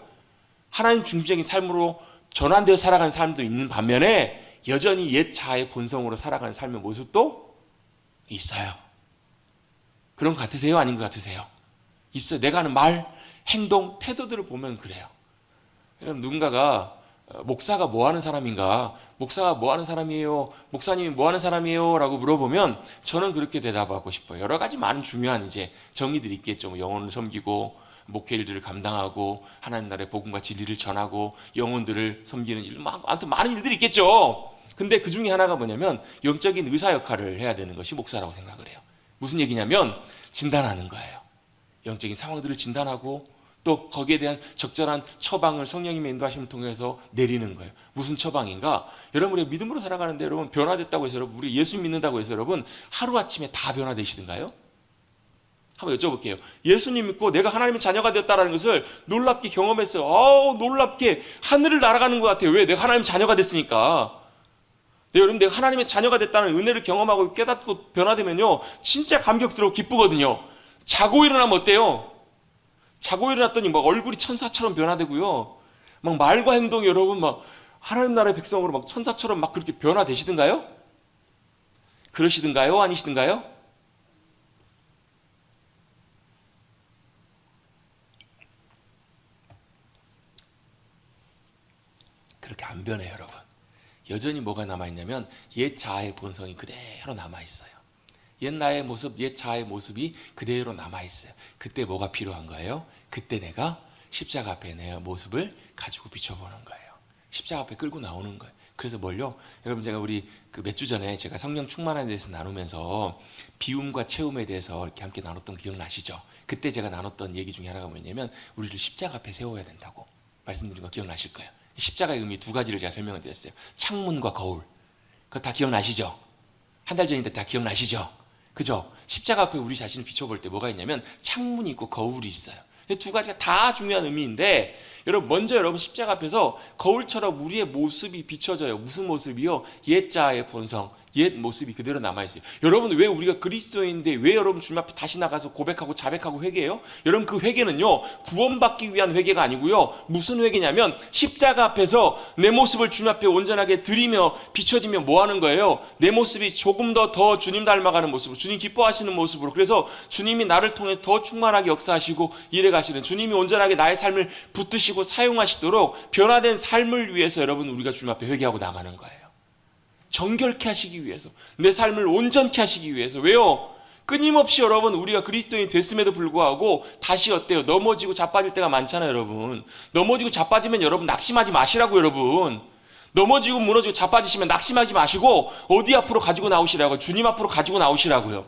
하나님 중심적인 삶으로 전환되어 살아가는 삶도 있는 반면에 여전히 옛 자아의 본성으로 살아가는 삶의 모습도 있어요. 그런 것 같으세요? 아닌 것 같으세요? 있어요. 내가 하는 말, 행동, 태도들을 보면 그래요. 여러분 누군가가 목사가 뭐 하는 사람인가? 목사가 뭐 하는 사람이에요? 목사님이 뭐 하는 사람이에요? 라고 물어보면 저는 그렇게 대답하고 싶어요. 여러 가지 많은 중요한 이제 정의들이 있겠죠. 뭐 영혼을 섬기고 목회 일들을 감당하고 하나님 나라의 복음과 진리를 전하고 영혼들을 섬기는 일, 아무튼 많은 일들이 있겠죠. 근데 그 중에 하나가 뭐냐면 영적인 의사 역할을 해야 되는 것이 목사라고 생각을 해요. 무슨 얘기냐면 진단하는 거예요. 영적인 상황들을 진단하고 또 거기에 대한 적절한 처방을 성령님의 인도하심을 통해서 내리는 거예요. 무슨 처방인가? 여러분 우리가 믿음으로 살아가는데 여러분 변화됐다고 해서 여러분 우리 예수 믿는다고 해서 여러분 하루아침에 다 변화되시던가요? 한번 여쭤볼게요. 예수님 믿고 내가 하나님의 자녀가 되었다는 것을 놀랍게 경험했어요. 놀랍게 하늘을 날아가는 것 같아요. 왜? 내가 하나님의 자녀가 됐으니까. 네, 여러분 내가 하나님의 자녀가 됐다는 은혜를 경험하고 깨닫고 변화되면요 진짜 감격스럽고 기쁘거든요. 자고 일어나면 어때요? 자고 일어났더니 막 얼굴이 천사처럼 변화되고요. 막 말과 행동이 여러분 막 하나님 나라의 백성으로 막 천사처럼 막 그렇게 변화되시던가요? 그러시던가요? 아니시던가요? 그렇게 안 변해요, 여러분. 여전히 뭐가 남아있냐면 옛 자아의 본성이 그대로 남아있어요. 옛 나의 모습, 옛 자아의 모습이 그대로 남아있어요. 그때 뭐가 필요한 거예요? 그때 내가 십자가 앞에 내 모습을 가지고 비춰보는 거예요. 십자가 앞에 끌고 나오는 거예요. 그래서 뭘요? 여러분 제가 우리 그 몇 주 전에 제가 성령 충만에 대해서 나누면서 비움과 채움에 대해서 이렇게 함께 나눴던 거 기억나시죠? 그때 제가 나눴던 얘기 중에 하나가 뭐냐면 우리를 십자가 앞에 세워야 된다고 말씀드린 거 기억나실 거예요. 십자가의 의미 두 가지를 제가 설명을 드렸어요. 창문과 거울. 그거 다 기억나시죠? 한 달 전인데 다 기억나시죠? 그죠? 십자가 앞에 우리 자신을 비춰볼 때 뭐가 있냐면 창문이 있고 거울이 있어요. 두 가지가 다 중요한 의미인데 여러분 먼저 여러분 십자가 앞에서 거울처럼 우리의 모습이 비춰져요. 무슨 모습이요? 옛 자아의 본성, 옛 모습이 그대로 남아있어요. 여러분 왜 우리가 그리스도인인데 왜 여러분 주님 앞에 다시 나가서 고백하고 자백하고 회개해요? 여러분 그 회개는요 구원받기 위한 회개가 아니고요 무슨 회개냐면 십자가 앞에서 내 모습을 주님 앞에 온전하게 드리며 비춰지며 뭐 하는 거예요? 내 모습이 조금 더 주님 닮아가는 모습으로 주님 기뻐하시는 모습으로 그래서 주님이 나를 통해 더 충만하게 역사하시고 일해 가시는 주님이 온전하게 나의 삶을 붙드시고 사용하시도록 변화된 삶을 위해서 여러분 우리가 주님 앞에 회개하고 나가는 거예요. 정결케 하시기 위해서 내 삶을 온전케 하시기 위해서 왜요? 끊임없이 여러분 우리가 그리스도인이 됐음에도 불구하고 다시 어때요? 넘어지고 자빠질 때가 많잖아요 여러분. 넘어지고 자빠지면 여러분 낙심하지 마시라고 여러분. 넘어지고 무너지고 자빠지시면 낙심하지 마시고 어디 앞으로 가지고 나오시라고요? 주님 앞으로 가지고 나오시라고요.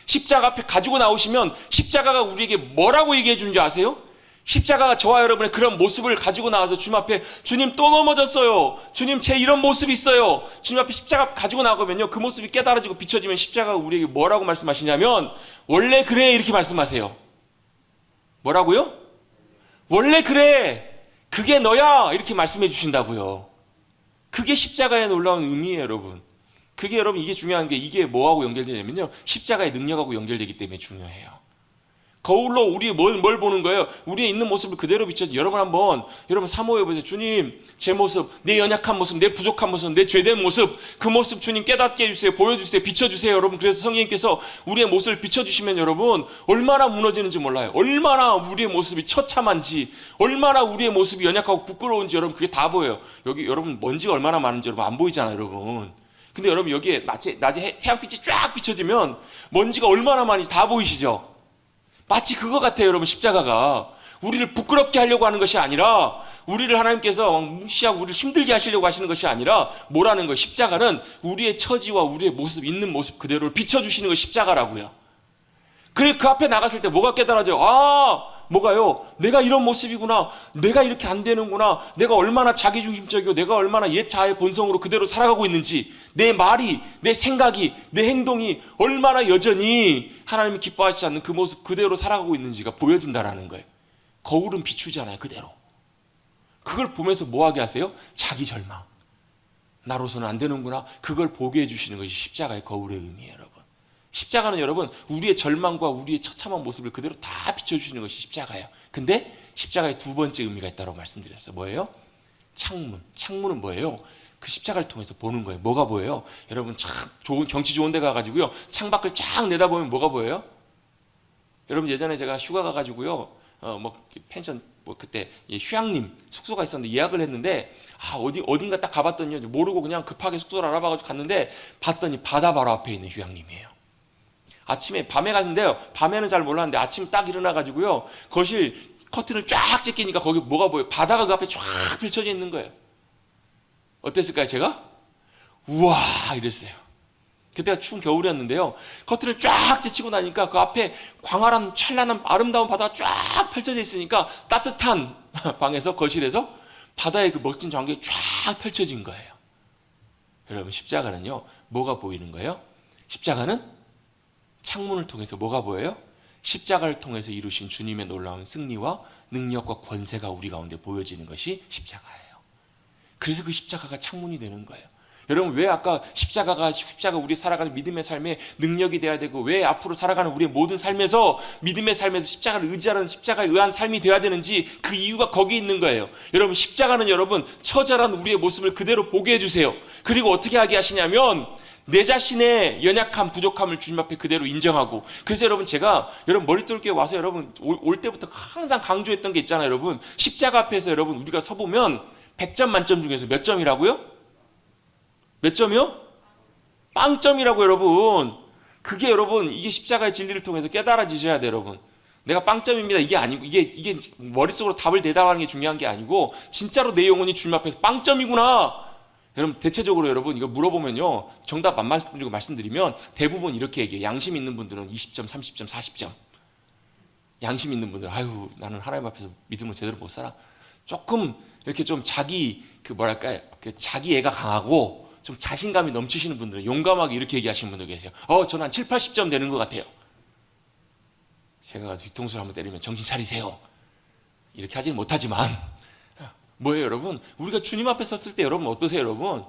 십자가 앞에 가지고 나오시면 십자가가 우리에게 뭐라고 얘기해 주는지 아세요? 십자가가 저와 여러분의 그런 모습을 가지고 나와서 주님 앞에 주님 또 넘어졌어요. 주님 제 이런 모습이 있어요. 주님 앞에 십자가 가지고 나가면요 그 모습이 깨달아지고 비춰지면 십자가가 우리에게 뭐라고 말씀하시냐면 원래 그래 이렇게 말씀하세요. 뭐라고요? 원래 그래 그게 너야 이렇게 말씀해 주신다고요. 그게 십자가에 놀라운 의미예요 여러분. 그게 여러분 이게 중요한 게 이게 뭐하고 연결되냐면요 십자가의 능력하고 연결되기 때문에 중요해요. 거울로 우리 뭘 보는 거예요? 우리의 있는 모습을 그대로 비춰서 여러분 한번 여러분 사모해 보세요. 주님 제 모습, 내 연약한 모습, 내 부족한 모습, 내 죄된 모습 그 모습 주님 깨닫게 해주세요. 보여주세요. 비춰주세요. 여러분 그래서 성령님께서 우리의 모습을 비춰주시면 여러분 얼마나 무너지는지 몰라요. 얼마나 우리의 모습이 처참한지 얼마나 우리의 모습이 연약하고 부끄러운지 여러분 그게 다 보여요. 여기 여러분 먼지가 얼마나 많은지 여러분 안 보이잖아요 여러분. 근데 여러분 여기에 낮에 태양빛이 쫙 비춰지면 먼지가 얼마나 많은지 다 보이시죠? 마치 그거 같아요 여러분. 십자가가 우리를 부끄럽게 하려고 하는 것이 아니라 우리를 하나님께서 무시하고 우리를 힘들게 하시려고 하시는 것이 아니라 뭐라는 거예요? 십자가는 우리의 처지와 우리의 모습 있는 모습 그대로를 비춰주시는 것이 십자가라고요. 그래 그 앞에 나갔을 때 뭐가 깨달아져요? 뭐가요? 내가 이런 모습이구나. 내가 이렇게 안 되는구나. 내가 얼마나 자기중심적이고 내가 얼마나 옛 자아의 본성으로 그대로 살아가고 있는지 내 말이, 내 생각이, 내 행동이 얼마나 여전히 하나님이 기뻐하시지 않는 그 모습 그대로 살아가고 있는지가 보여진다라는 거예요. 거울은 비추잖아요 그대로. 그걸 보면서 뭐하게 하세요? 자기 절망. 나로서는 안 되는구나. 그걸 보게 해주시는 것이 십자가의 거울의 의미예요 여러분. 십자가는 여러분 우리의 절망과 우리의 처참한 모습을 그대로 다 비춰주시는 것이 십자가예요. 근데 십자가의 두 번째 의미가 있다고 말씀드렸어요. 뭐예요? 창문. 창문은 뭐예요? 그 십자가를 통해서 보는 거예요. 뭐가 보여요? 여러분 참 좋은 경치 좋은 데 가가지고요 창밖을 쫙 내다보면 뭐가 보여요? 여러분 예전에 제가 휴가 가가지고요 뭐 펜션 뭐 그때 휴양림 숙소가 있었는데 예약을 했는데 어딘가 딱 가봤더니 모르고 그냥 급하게 숙소를 알아봐가지고 갔는데 봤더니 바다 바로 앞에 있는 휴양림이에요. 아침에 밤에 갔는데요. 밤에는 잘 몰랐는데 아침 딱 일어나가지고요. 거실 커튼을 쫙 제끼니까 거기 뭐가 보여요? 바다가 그 앞에 쫙 펼쳐져 있는 거예요. 어땠을까요? 제가? 우와 이랬어요. 그때가 추운 겨울이었는데요. 커튼을 쫙 제치고 나니까 그 앞에 광활한 찬란한 아름다운 바다가 쫙 펼쳐져 있으니까 따뜻한 방에서 거실에서 바다의 그 멋진 광경이 쫙 펼쳐진 거예요. 여러분 십자가는요. 뭐가 보이는 거예요? 십자가는 창문을 통해서 뭐가 보여요? 십자가를 통해서 이루신 주님의 놀라운 승리와 능력과 권세가 우리 가운데 보여지는 것이 십자가예요. 그래서 그 십자가가 창문이 되는 거예요. 여러분 왜 아까 십자가 우리 살아가는 믿음의 삶에 능력이 돼야 되고 왜 앞으로 살아가는 우리의 모든 삶에서 믿음의 삶에서 십자가를 의지하는 십자가에 의한 삶이 돼야 되는지 그 이유가 거기 있는 거예요. 여러분 십자가는 여러분 처절한 우리의 모습을 그대로 보게 해주세요. 그리고 어떻게 하게 하시냐면 내 자신의 연약함, 부족함을 주님 앞에 그대로 인정하고. 그래서 여러분 제가 여러분 머릿돌교에 와서 여러분 올 때부터 항상 강조했던 게 있잖아요. 여러분 십자가 앞에서 여러분 우리가 서보면 100점 만점 중에서 몇 점이라고요? 몇 점이요? 빵점이라고 여러분. 그게 여러분 이게 십자가의 진리를 통해서 깨달아지셔야 돼요. 여러분 내가 빵점입니다 이게 아니고 이게 머릿속으로 답을 대답하는 게 중요한 게 아니고 진짜로 내 영혼이 주님 앞에서 빵점이구나. 여러분 대체적으로 여러분 이거 물어보면요 정답 안 말씀드리면 대부분 이렇게 얘기해요. 양심 있는 분들은 20점, 30점, 40점. 양심 있는 분들은 아유 나는 하나님 앞에서 믿음을 제대로 못 살아. 조금 이렇게 좀 자기 자기애가 강하고 좀 자신감이 넘치시는 분들은 용감하게 이렇게 얘기하시는 분들 계세요. 저는 한 7, 80점 되는 것 같아요. 제가 뒤통수를 한번 때리면 정신 차리세요. 이렇게 하지는 못하지만 뭐예요 여러분? 우리가 주님 앞에 섰을 때 여러분 어떠세요 여러분?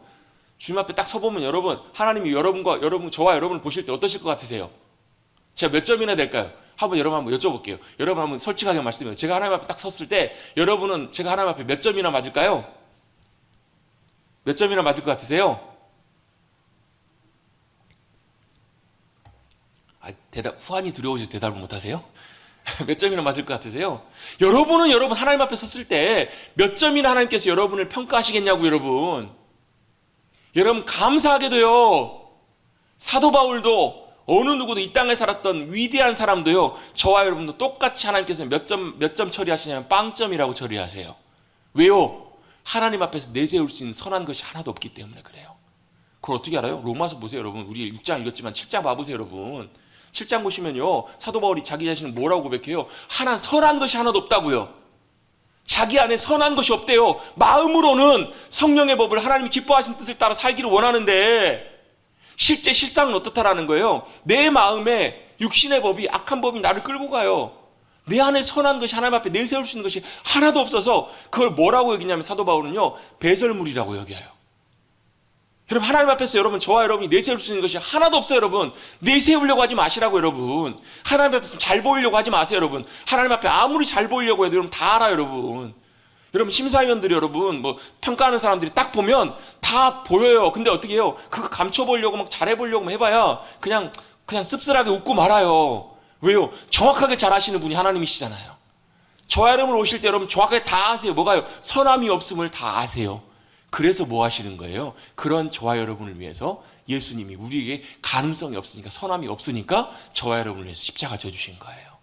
주님 앞에 딱 서보면 여러분 하나님이 저와 여러분을 보실 때 어떠실 것 같으세요? 제가 몇 점이나 될까요? 여러분 한번 여쭤볼게요. 여러분 한번 솔직하게 말씀해요. 제가 하나님 앞에 딱 섰을 때 여러분은 제가 하나님 앞에 몇 점이나 맞을까요? 몇 점이나 맞을 것 같으세요? 후환이 두려우셔서 대답을 못하세요? 몇 점이나 맞을 것 같으세요? 여러분은 여러분 하나님 앞에 섰을 때 몇 점이나 하나님께서 여러분을 평가하시겠냐고 여러분. 여러분 감사하게도요. 사도 바울도 어느 누구도 이 땅에 살았던 위대한 사람도요. 저와 여러분도 똑같이 하나님께서 몇 점 처리하시냐면 빵점이라고 처리하세요. 왜요? 하나님 앞에서 내세울 수 있는 선한 것이 하나도 없기 때문에 그래요. 그걸 어떻게 알아요? 로마서 보세요 여러분. 우리 6장 읽었지만 7장 봐보세요 여러분. 7장 보시면요 사도 바울이 자기 자신을 뭐라고 고백해요? 선한 것이 하나도 없다고요. 자기 안에 선한 것이 없대요. 마음으로는 성령의 법을 하나님이 기뻐하신 뜻을 따라 살기를 원하는데 실제 실상은 어떻다라는 거예요. 내 마음에 육신의 법이 악한 법이 나를 끌고 가요. 내 안에 선한 것이 하나님 앞에 내세울 수 있는 것이 하나도 없어서 그걸 뭐라고 여기냐면 사도 바울은요 배설물이라고 여겨요. 여러분 하나님 앞에서 여러분 저와 여러분이 내세울 수 있는 것이 하나도 없어요. 여러분 내세우려고 하지 마시라고 여러분. 하나님 앞에서 잘 보이려고 하지 마세요 여러분. 하나님 앞에 아무리 잘 보이려고 해도 여러분 다 알아요 여러분. 여러분 심사위원들이 여러분 평가하는 사람들이 딱 보면 다 보여요. 근데 어떻게 해요? 그거 감춰보려고 막 잘해보려고 해봐야 그냥 씁쓸하게 웃고 말아요. 왜요? 정확하게 잘 아시는 분이 하나님이시잖아요. 저와 여러분 오실 때 여러분 정확하게 다 아세요. 뭐가요? 선함이 없음을 다 아세요. 그래서 뭐 하시는 거예요? 그런 저와 여러분을 위해서 예수님이 우리에게 가능성이 없으니까 선함이 없으니까 저와 여러분을 위해서 십자가 져주신 거예요.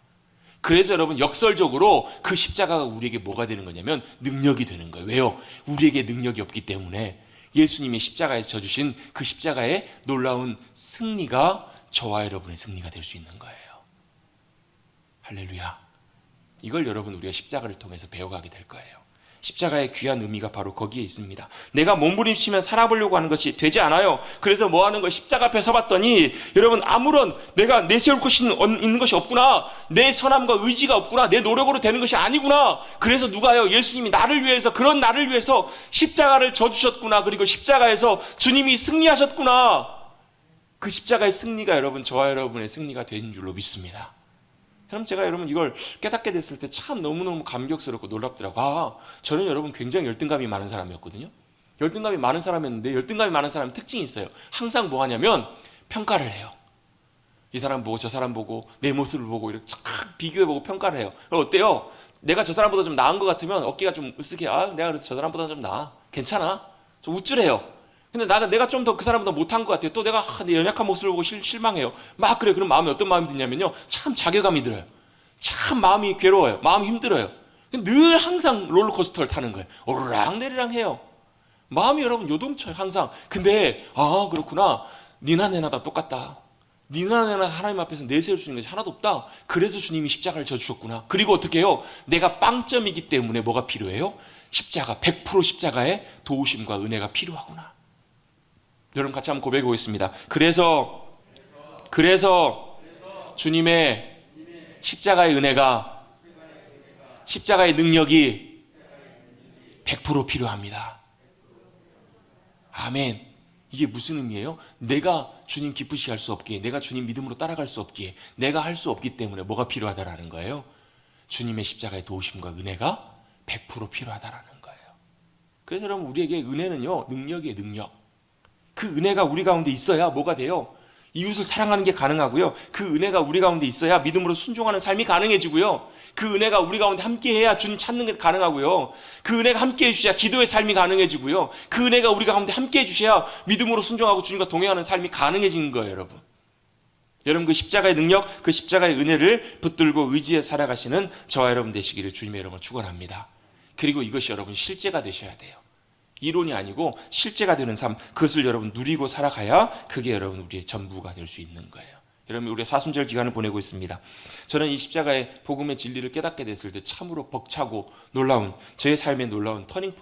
그래서 여러분 역설적으로 그 십자가가 우리에게 뭐가 되는 거냐면 능력이 되는 거예요. 왜요? 우리에게 능력이 없기 때문에 예수님이 십자가에서 져주신 그 십자가의 놀라운 승리가 저와 여러분의 승리가 될 수 있는 거예요. 할렐루야. 이걸 여러분 우리가 십자가를 통해서 배워가게 될 거예요. 십자가의 귀한 의미가 바로 거기에 있습니다. 내가 몸부림치면 살아보려고 하는 것이 되지 않아요. 그래서 뭐 하는 거 십자가 앞에 서봤더니 여러분 아무런 내가 내세울 것이 있는 것이 없구나. 내 선함과 의지가 없구나. 내 노력으로 되는 것이 아니구나. 그래서 누가요? 예수님이 나를 위해서 그런 나를 위해서 십자가를 져주셨구나. 그리고 십자가에서 주님이 승리하셨구나. 그 십자가의 승리가 여러분 저와 여러분의 승리가 된 줄로 믿습니다. 그럼 제가 여러분 이걸 깨닫게 됐을 때 참 너무너무 감격스럽고 놀랍더라고요. 저는 여러분 굉장히 열등감이 많은 사람이었거든요. 열등감이 많은 사람이었는데 열등감이 많은 사람은 특징이 있어요. 항상 뭐 하냐면 평가를 해요. 이 사람 보고 저 사람 보고 내 모습을 보고 이렇게 착 비교해보고 평가를 해요. 어때요? 내가 저 사람보다 좀 나은 것 같으면 어깨가 좀 으쓱해. 내가 저 사람보다 좀 나아. 괜찮아. 좀 우쭐해요. 근데 내가 좀 더 그 사람보다 못한 것 같아요. 또 내가 내 연약한 모습을 보고 실망해요. 막 그래. 그럼 마음이 어떤 마음이 드냐면요. 참 자괴감이 들어요. 참 마음이 괴로워요. 마음이 힘들어요. 늘 항상 롤러코스터를 타는 거예요. 오르락 내리락 해요. 마음이 여러분 요동쳐요. 항상. 근데 그렇구나. 니나 내나 다 똑같다. 니나 내나 하나님 앞에서 내세울 수 있는 것이 하나도 없다. 그래서 주님이 십자가를 져주셨구나. 그리고 어떻게 해요? 내가 빵점이기 때문에 뭐가 필요해요? 십자가, 100% 십자가의 도우심과 은혜가 필요하구나. 여러분 같이 한번 고백해 보겠습니다. 그래서 주님의 십자가의 은혜가, 십자가의 능력이 100% 필요합니다. 아멘. 이게 무슨 의미예요? 내가 주님 기쁘시게 할 수 없기에, 내가 주님 믿음으로 따라갈 수 없기에, 내가 할 수 없기 때문에 뭐가 필요하다라는 거예요? 주님의 십자가의 도우심과 은혜가 100% 필요하다라는 거예요. 그래서 여러분 우리에게 은혜는요, 능력이에요. 능력. 그 은혜가 우리 가운데 있어야 뭐가 돼요? 이웃을 사랑하는 게 가능하고요. 그 은혜가 우리 가운데 있어야 믿음으로 순종하는 삶이 가능해지고요. 그 은혜가 우리 가운데 함께해야 주님 찾는 게 가능하고요. 그 은혜가 함께해 주셔야 기도의 삶이 가능해지고요. 그 은혜가 우리 가운데 함께해 주셔야 믿음으로 순종하고 주님과 동행하는 삶이 가능해지는 거예요. 여러분. 여러분 그 십자가의 능력, 그 십자가의 은혜를 붙들고 의지해 살아가시는 저와 여러분 되시기를 주님의 이름으로 축원합니다. 그리고 이것이 여러분 실제가 되셔야 돼요. 이론이 아니고 실제가 되는 삶, 그것을 여러분 누리고 살아가야 그게 여러분 우리의 전부가 될 수 있는 거예요. 여러분 우리의 사순절 기간을 보내고 있습니다. 저는 이 십자가의 복음의 진리를 깨닫게 됐을 때 참으로 벅차고 놀라운, 저의 삶의 놀라운 터닝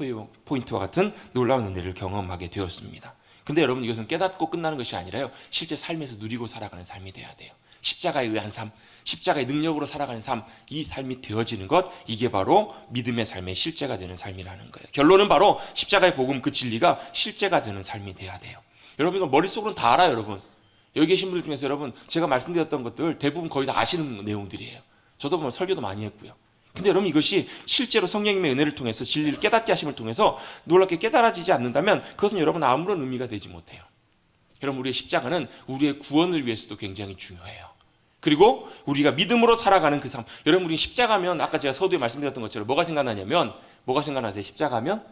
포인트와 같은 놀라운 은혜를 경험하게 되었습니다. 근데 여러분 이것은 깨닫고 끝나는 것이 아니라요, 실제 삶에서 누리고 살아가는 삶이 돼야 돼요. 십자가에 의한 삶, 십자가의 능력으로 살아가는 삶, 이 삶이 되어지는 것, 이게 바로 믿음의 삶의 실제가 되는 삶이라는 거예요. 결론은 바로 십자가의 복음, 그 진리가 실제가 되는 삶이 돼야 돼요. 여러분 이건 머릿속으로는 다 알아요. 여러분 여기 계신 분들 중에서 여러분 제가 말씀드렸던 것들 대부분 거의 다 아시는 내용들이에요. 저도 뭐 설교도 많이 했고요. 근데 여러분 이것이 실제로 성령님의 은혜를 통해서 진리를 깨닫게 하심을 통해서 놀랍게 깨달아지지 않는다면 그것은 여러분 아무런 의미가 되지 못해요. 여러분 우리의 십자가는 우리의 구원을 위해서도 굉장히 중요해요. 그리고 우리가 믿음으로 살아가는 그 삶. 여러분 우리 십자가면 아까 제가 서두에 말씀드렸던 것처럼 뭐가 생각나냐면, 뭐가 생각나세요? 십자가면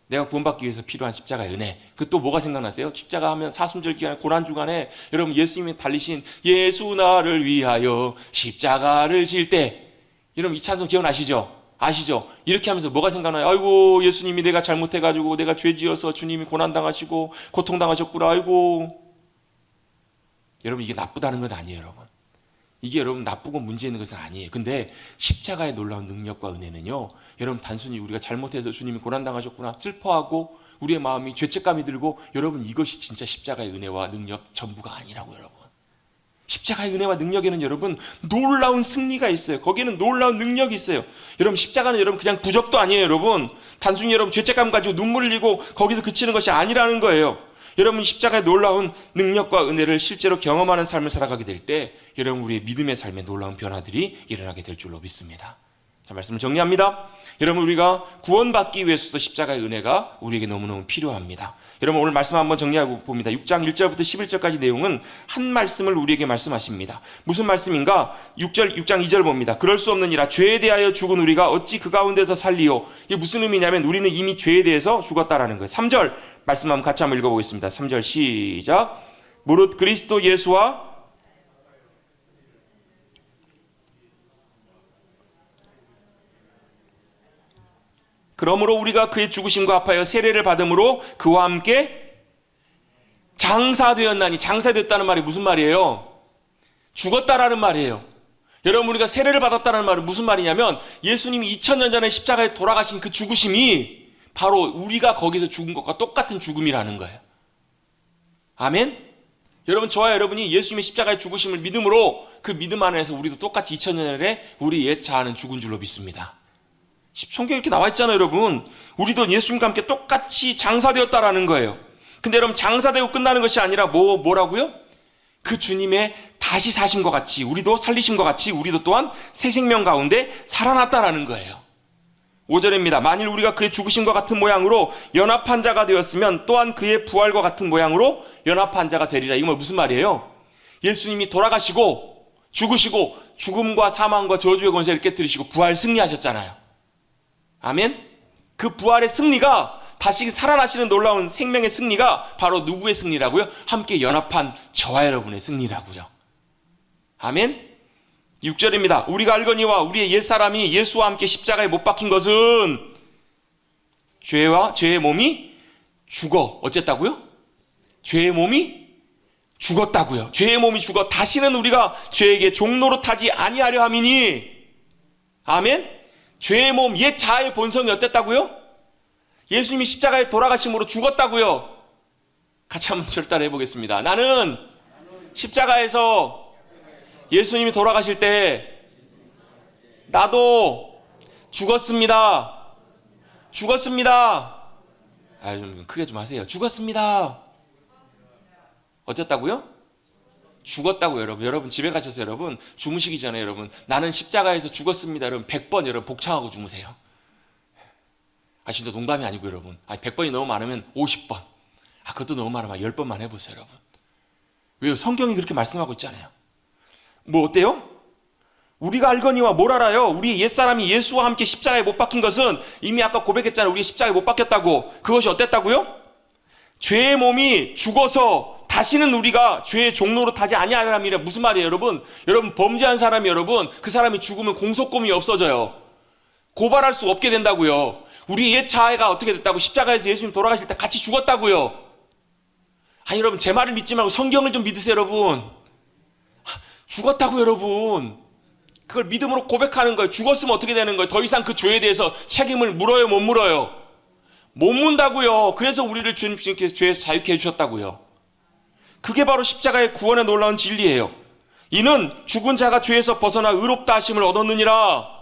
내가 구원받기 위해서 필요한 십자가의 은혜. 그 또 뭐가 생각나세요? 십자가 하면 사순절 기간에, 고난 주간에 여러분 예수님이 달리신 예수 나를 위하여 십자가를 질 때, 여러분 이 찬송 기억나시죠? 아시죠? 이렇게 하면서 뭐가 생각나요? 아이고 예수님이 내가 잘못해가지고 내가 죄지어서 주님이 고난당하시고 고통당하셨구나. 아이고. 여러분 이게 나쁘다는 건 아니에요. 여러분 이게 여러분 나쁘고 문제 있는 것은 아니에요. 근데 십자가의 놀라운 능력과 은혜는요, 여러분 단순히 우리가 잘못해서 주님이 고난당하셨구나 슬퍼하고 우리의 마음이 죄책감이 들고, 여러분 이것이 진짜 십자가의 은혜와 능력 전부가 아니라고. 여러분 십자가의 은혜와 능력에는 여러분 놀라운 승리가 있어요. 거기에는 놀라운 능력이 있어요. 여러분 십자가는 여러분 그냥 부적도 아니에요. 여러분 단순히 여러분 죄책감 가지고 눈물 흘리고 거기서 그치는 것이 아니라는 거예요. 여러분 십자가의 놀라운 능력과 은혜를 실제로 경험하는 삶을 살아가게 될 때 여러분 우리의 믿음의 삶에 놀라운 변화들이 일어나게 될 줄로 믿습니다. 자, 말씀을 정리합니다. 여러분 우리가 구원받기 위해서도 십자가의 은혜가 우리에게 너무너무 필요합니다. 여러분 오늘 말씀 한번 정리하고 봅니다. 6장 1절부터 11절까지 내용은 한 말씀을 우리에게 말씀하십니다. 무슨 말씀인가? 6장 2절 봅니다. 그럴 수 없느니라 죄에 대하여 죽은 우리가 어찌 그 가운데서 살리요. 이게 무슨 의미냐면 우리는 이미 죄에 대해서 죽었다라는 거예요. 3절 말씀 한번 같이 한번 읽어보겠습니다. 3절 시작. 무릇 그리스도 예수와 그러므로 우리가 그의 죽으심과 합하여 세례를 받음으로 그와 함께 장사되었나니, 장사됐다는 말이 무슨 말이에요? 죽었다라는 말이에요. 여러분 우리가 세례를 받았다는 말은 무슨 말이냐면 예수님이 2000년 전에 십자가에 돌아가신 그 죽으심이 바로 우리가 거기서 죽은 것과 똑같은 죽음이라는 거예요. 아멘? 여러분 저와 여러분이 예수님의 십자가의 죽으심을 믿음으로 그 믿음 안에서 우리도 똑같이 2000년 전에 우리 옛 자아는 죽은 줄로 믿습니다. 성경에 이렇게 나와 있잖아요. 여러분 우리도 예수님과 함께 똑같이 장사되었다라는 거예요. 근데 여러분 장사되고 끝나는 것이 아니라 뭐라고요? 그 주님의 다시 사심과 같이 우리도 살리심과 같이 우리도 또한 새 생명 가운데 살아났다라는 거예요. 5절입니다. 만일 우리가 그의 죽으심과 같은 모양으로 연합한 자가 되었으면 또한 그의 부활과 같은 모양으로 연합한 자가 되리라. 이건 무슨 말이에요? 예수님이 돌아가시고 죽으시고 죽음과 사망과 저주의 권세를 깨뜨리시고 부활 승리하셨잖아요. 아멘. 그 부활의 승리가, 다시 살아나시는 놀라운 생명의 승리가 바로 누구의 승리라고요? 함께 연합한 저와 여러분의 승리라고요. 아멘. 6절입니다. 우리가 알거니와 우리의 옛사람이 예수와 함께 십자가에 못 박힌 것은 죄의 몸이 어쨌다고요? 죄의 몸이 죽었다고요. 죄의 몸이 죽어 다시는 우리가 죄에게 종노릇 하지 아니하려 함이니. 아멘. 죄의 몸, 옛 자아의 본성이 어땠다고요? 예수님이 십자가에 돌아가심으로 죽었다고요. 같이 한번 절단해 보겠습니다. 나는 십자가에서 예수님이 돌아가실 때 나도 죽었습니다. 좀 크게 좀 하세요. 죽었습니다. 어쨌다고요? 죽었다고요. 여러분 집에 가셔서 여러분 주무시기 전에 여러분 나는 십자가에서 죽었습니다. 여러분 100번 여러분 복창하고 주무세요. 진짜 농담이 아니고 여러분. 100번이 너무 많으면 50번. 그것도 너무 많으면 10번만 해보세요 여러분. 왜요? 성경이 그렇게 말씀하고 있잖아요. 뭐 어때요? 우리가 알거니와 뭘 알아요? 우리 옛사람이 예수와 함께 십자가에 못 박힌 것은 이미 아까 고백했잖아요. 우리 십자가에 못 박혔다고. 그것이 어땠다고요? 죄의 몸이 죽어서 다시는 우리가 죄의 종로로 타지 아니하려 함이라. 무슨 말이에요 여러분? 여러분 범죄한 사람이 여러분 그 사람이 죽으면 공소권이 없어져요. 고발할 수 없게 된다고요. 우리 옛 자아가 어떻게 됐다고? 십자가에서 예수님 돌아가실 때 같이 죽었다고요. 여러분 제 말을 믿지 말고 성경을 좀 믿으세요 여러분. 죽었다고 여러분. 그걸 믿음으로 고백하는 거예요. 죽었으면 어떻게 되는 거예요? 더 이상 그 죄에 대해서 책임을 물어요 못 물어요? 못 문다고요. 그래서 우리를 주님께서 죄에서 자유케 해주셨다고요. 그게 바로 십자가의 구원의 놀라운 진리예요. 이는 죽은 자가 죄에서 벗어나 의롭다 하심을 얻었느니라.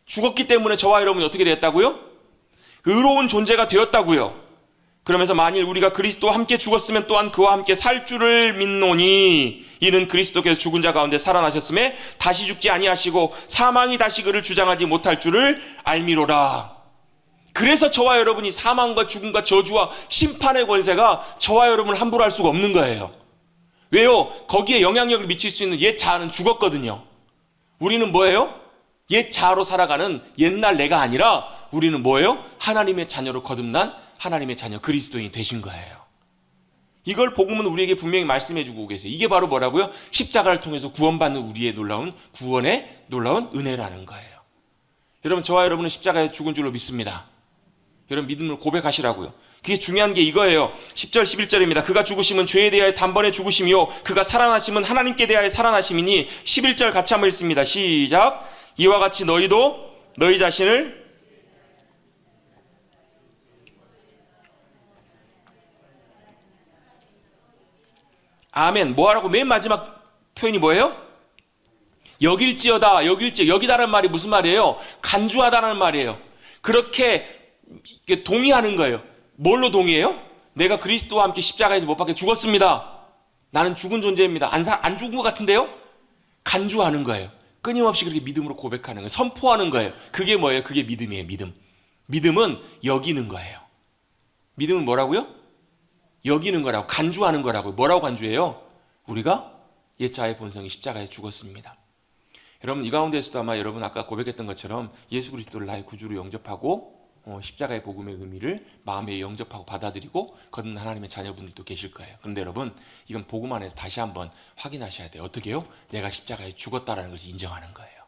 죽었기 때문에 저와 여러분이 어떻게 되었다고요? 의로운 존재가 되었다고요. 그러면서 만일 우리가 그리스도와 함께 죽었으면 또한 그와 함께 살 줄을 믿노니 이는 그리스도께서 죽은 자 가운데 살아나셨음에 다시 죽지 아니하시고 사망이 다시 그를 주장하지 못할 줄을 알미로라. 그래서 저와 여러분이 사망과 죽음과 저주와 심판의 권세가 저와 여러분을 함부로 할 수가 없는 거예요. 왜요? 거기에 영향력을 미칠 수 있는 옛 자아는 죽었거든요. 우리는 뭐예요? 옛 자아로 살아가는 옛날 내가 아니라 우리는 뭐예요? 하나님의 자녀로 거듭난 하나님의 자녀 그리스도인이 되신 거예요. 이걸 복음은 우리에게 분명히 말씀해 주고 계세요. 이게 바로 뭐라고요? 십자가를 통해서 구원받는 우리의 놀라운 구원의 놀라운 은혜라는 거예요. 여러분 저와 여러분은 십자가에 죽은 줄로 믿습니다. 여러분 믿음으로 고백하시라고요. 그게 중요한 게 이거예요. 10절 11절입니다. 그가 죽으심은 죄에 대하여 단번에 죽으심이요 그가 살아나심은 하나님께 대하여 살아나심이니. 11절 같이 한번 읽습니다. 시작. 이와 같이 너희도 너희 자신을 아멘. 뭐하라고? 맨 마지막 표현이 뭐예요? 여길지어다. 여기다라는 말이 무슨 말이에요? 간주하다는 말이에요. 그렇게 동의하는 거예요. 뭘로 동의해요? 내가 그리스도와 함께 십자가에서 못 박혀 죽었습니다. 나는 죽은 존재입니다. 안 죽은 것 같은데요? 간주하는 거예요. 끊임없이 그렇게 믿음으로 고백하는 거예요. 선포하는 거예요. 그게 뭐예요? 그게 믿음이에요. 믿음은 여기는 거예요. 믿음은 뭐라고요? 여기는 거라고. 간주하는 거라고. 뭐라고 간주해요? 우리가 옛 자아의 본성이 십자가에 죽었습니다. 여러분 이 가운데에서도 아마 여러분 아까 고백했던 것처럼 예수 그리스도를 나의 구주로 영접하고 십자가의 복음의 의미를 마음에 영접하고 받아들이고 거듭난 하나님의 자녀분들도 계실 거예요. 그런데 여러분 이건 복음 안에서 다시 한번 확인하셔야 돼요. 어떻게 해요? 내가 십자가에 죽었다라는 것을 인정하는 거예요.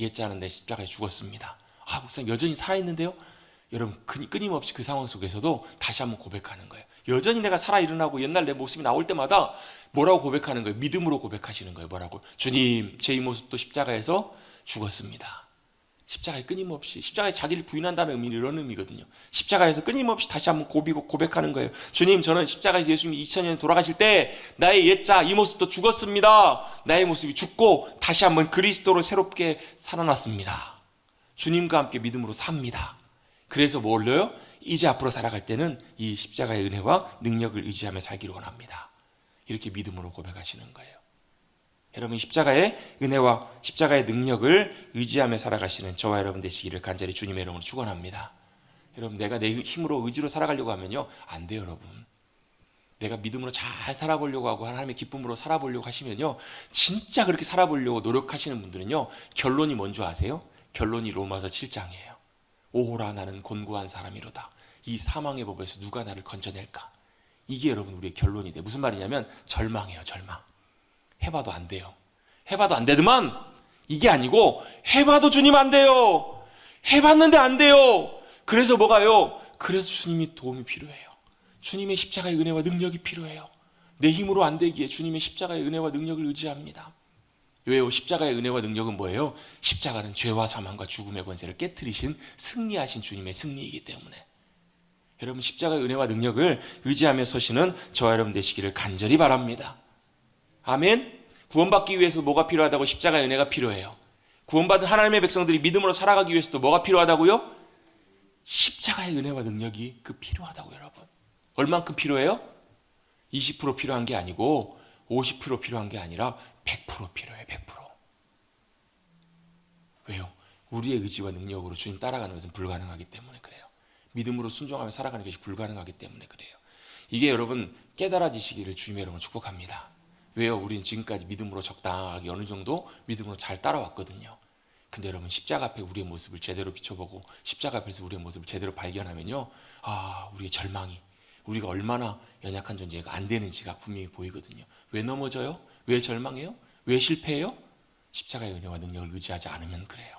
옛 자아는 내 십자가에 죽었습니다. 목사님 여전히 살아있는데요? 여러분 끊임없이 그 상황 속에서도 다시 한번 고백하는 거예요. 여전히 내가 살아 일어나고 옛날 내 모습이 나올 때마다 뭐라고 고백하는 거예요? 믿음으로 고백하시는 거예요. 뭐라고? 주님 제 이 모습도 십자가에서 죽었습니다. 십자가에 끊임없이 십자가에 자기를 부인한다는 의미는 이런 의미거든요. 십자가에서 끊임없이 다시 한번 고백하는 거예요. 주님 저는 십자가에서 예수님이 2000년에 돌아가실 때 나의 옛자 이 모습도 죽었습니다. 나의 모습이 죽고 다시 한번 그리스도로 새롭게 살아났습니다. 주님과 함께 믿음으로 삽니다. 그래서 뭘로요? 이제 앞으로 살아갈 때는 이 십자가의 은혜와 능력을 의지하며 살기를 원합니다. 이렇게 믿음으로 고백하시는 거예요. 여러분 십자가의 은혜와 십자가의 능력을 의지하며 살아가시는 저와 여러분 되시기를 간절히 주님의 이름으로 축원합니다. 여러분 내가 내 힘으로 의지로 살아가려고 하면요 안 돼요 여러분. 내가 믿음으로 잘 살아보려고 하고 하나님의 기쁨으로 살아보려고 하시면요, 진짜 그렇게 살아보려고 노력하시는 분들은요, 결론이 뭔지 아세요? 결론이 로마서 7장이에요. 오호라 나는 곤고한 사람이로다. 이 사망의 법에서 누가 나를 건져낼까? 이게 여러분 우리의 결론이 돼요. 무슨 말이냐면 절망이에요. 절망. 해봐도 안 돼요. 해봐도 안 되더만, 이게 아니고 해봐도 주님 안 돼요. 해봤는데 안 돼요. 그래서 뭐가요? 그래서 주님이 도움이 필요해요. 주님의 십자가의 은혜와 능력이 필요해요. 내 힘으로 안 되기에 주님의 십자가의 은혜와 능력을 의지합니다. 왜요? 십자가의 은혜와 능력은 뭐예요? 십자가는 죄와 사망과 죽음의 권세를 깨트리신 승리하신 주님의 승리이기 때문에 여러분 십자가의 은혜와 능력을 의지하며 서시는 저와 여러분 되시기를 간절히 바랍니다. 아멘. 구원받기 위해서 뭐가 필요하다고? 십자가의 은혜가 필요해요. 구원받은 하나님의 백성들이 믿음으로 살아가기 위해서도 뭐가 필요하다고요? 십자가의 은혜와 능력이 필요하다고. 여러분 얼만큼 필요해요? 20% 필요한 게 아니고 50% 필요한 게 아니라 100% 필요해요. 100%. 왜요? 우리의 의지와 능력으로 주님 따라가는 것은 불가능하기 때문에 그래요. 믿음으로 순종하며 살아가는 것이 불가능하기 때문에 그래요. 이게 여러분 깨달아지시기를 주님의 이름으로 축복합니다. 왜요? 우리는 지금까지 믿음으로 적당하게 어느 정도 믿음으로 잘 따라왔거든요. 근데 여러분 십자가 앞에 우리의 모습을 제대로 비춰보고 십자가 앞에서 우리의 모습을 제대로 발견하면요, 우리의 절망이, 우리가 얼마나 연약한 존재가 안 되는지가 분명히 보이거든요. 왜 넘어져요? 왜 절망해요? 왜 실패해요? 십자가의 은혜와 능력을 의지하지 않으면 그래요.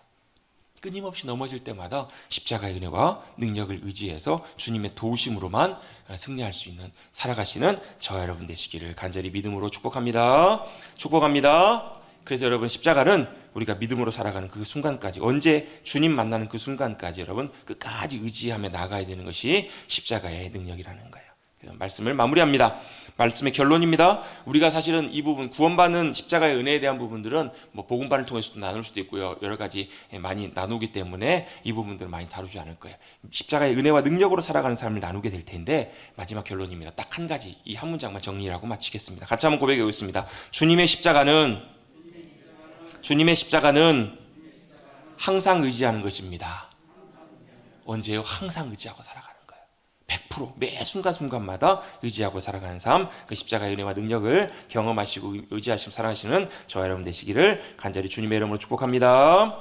끊임없이 넘어질 때마다 십자가의 은혜와 능력을 의지해서 주님의 도우심으로만 승리할 수 있는 살아가시는 저와 여러분 되시기를 간절히 믿음으로 축복합니다. 축복합니다. 그래서 여러분 십자가는 우리가 믿음으로 살아가는 그 순간까지, 언제 주님 만나는 그 순간까지 여러분 끝까지 의지하며 나가야 되는 것이 십자가의 능력이라는 거예요. 말씀을 마무리합니다. 말씀의 결론입니다. 우리가 사실은 이 부분, 구원받는 십자가의 은혜에 대한 부분들은 복음반을 통해서도 나눌 수도 있고요, 여러 가지 많이 나누기 때문에 이 부분들을 많이 다루지 않을 거예요. 십자가의 은혜와 능력으로 살아가는 삶을 나누게 될 텐데 마지막 결론입니다. 딱 한 가지, 이 한 문장만 정리하고 마치겠습니다. 같이 한번 고백해 보겠습니다. 주님의 십자가는 항상 의지하는 것입니다. 언제요? 항상 의지하고 살아가는 100% 매 순간순간마다 의지하고 살아가는 삶, 그 십자가의 은혜와 능력을 경험하시고 의지하시고 살아가시는 저와 여러분 되시기를 간절히 주님의 이름으로 축복합니다.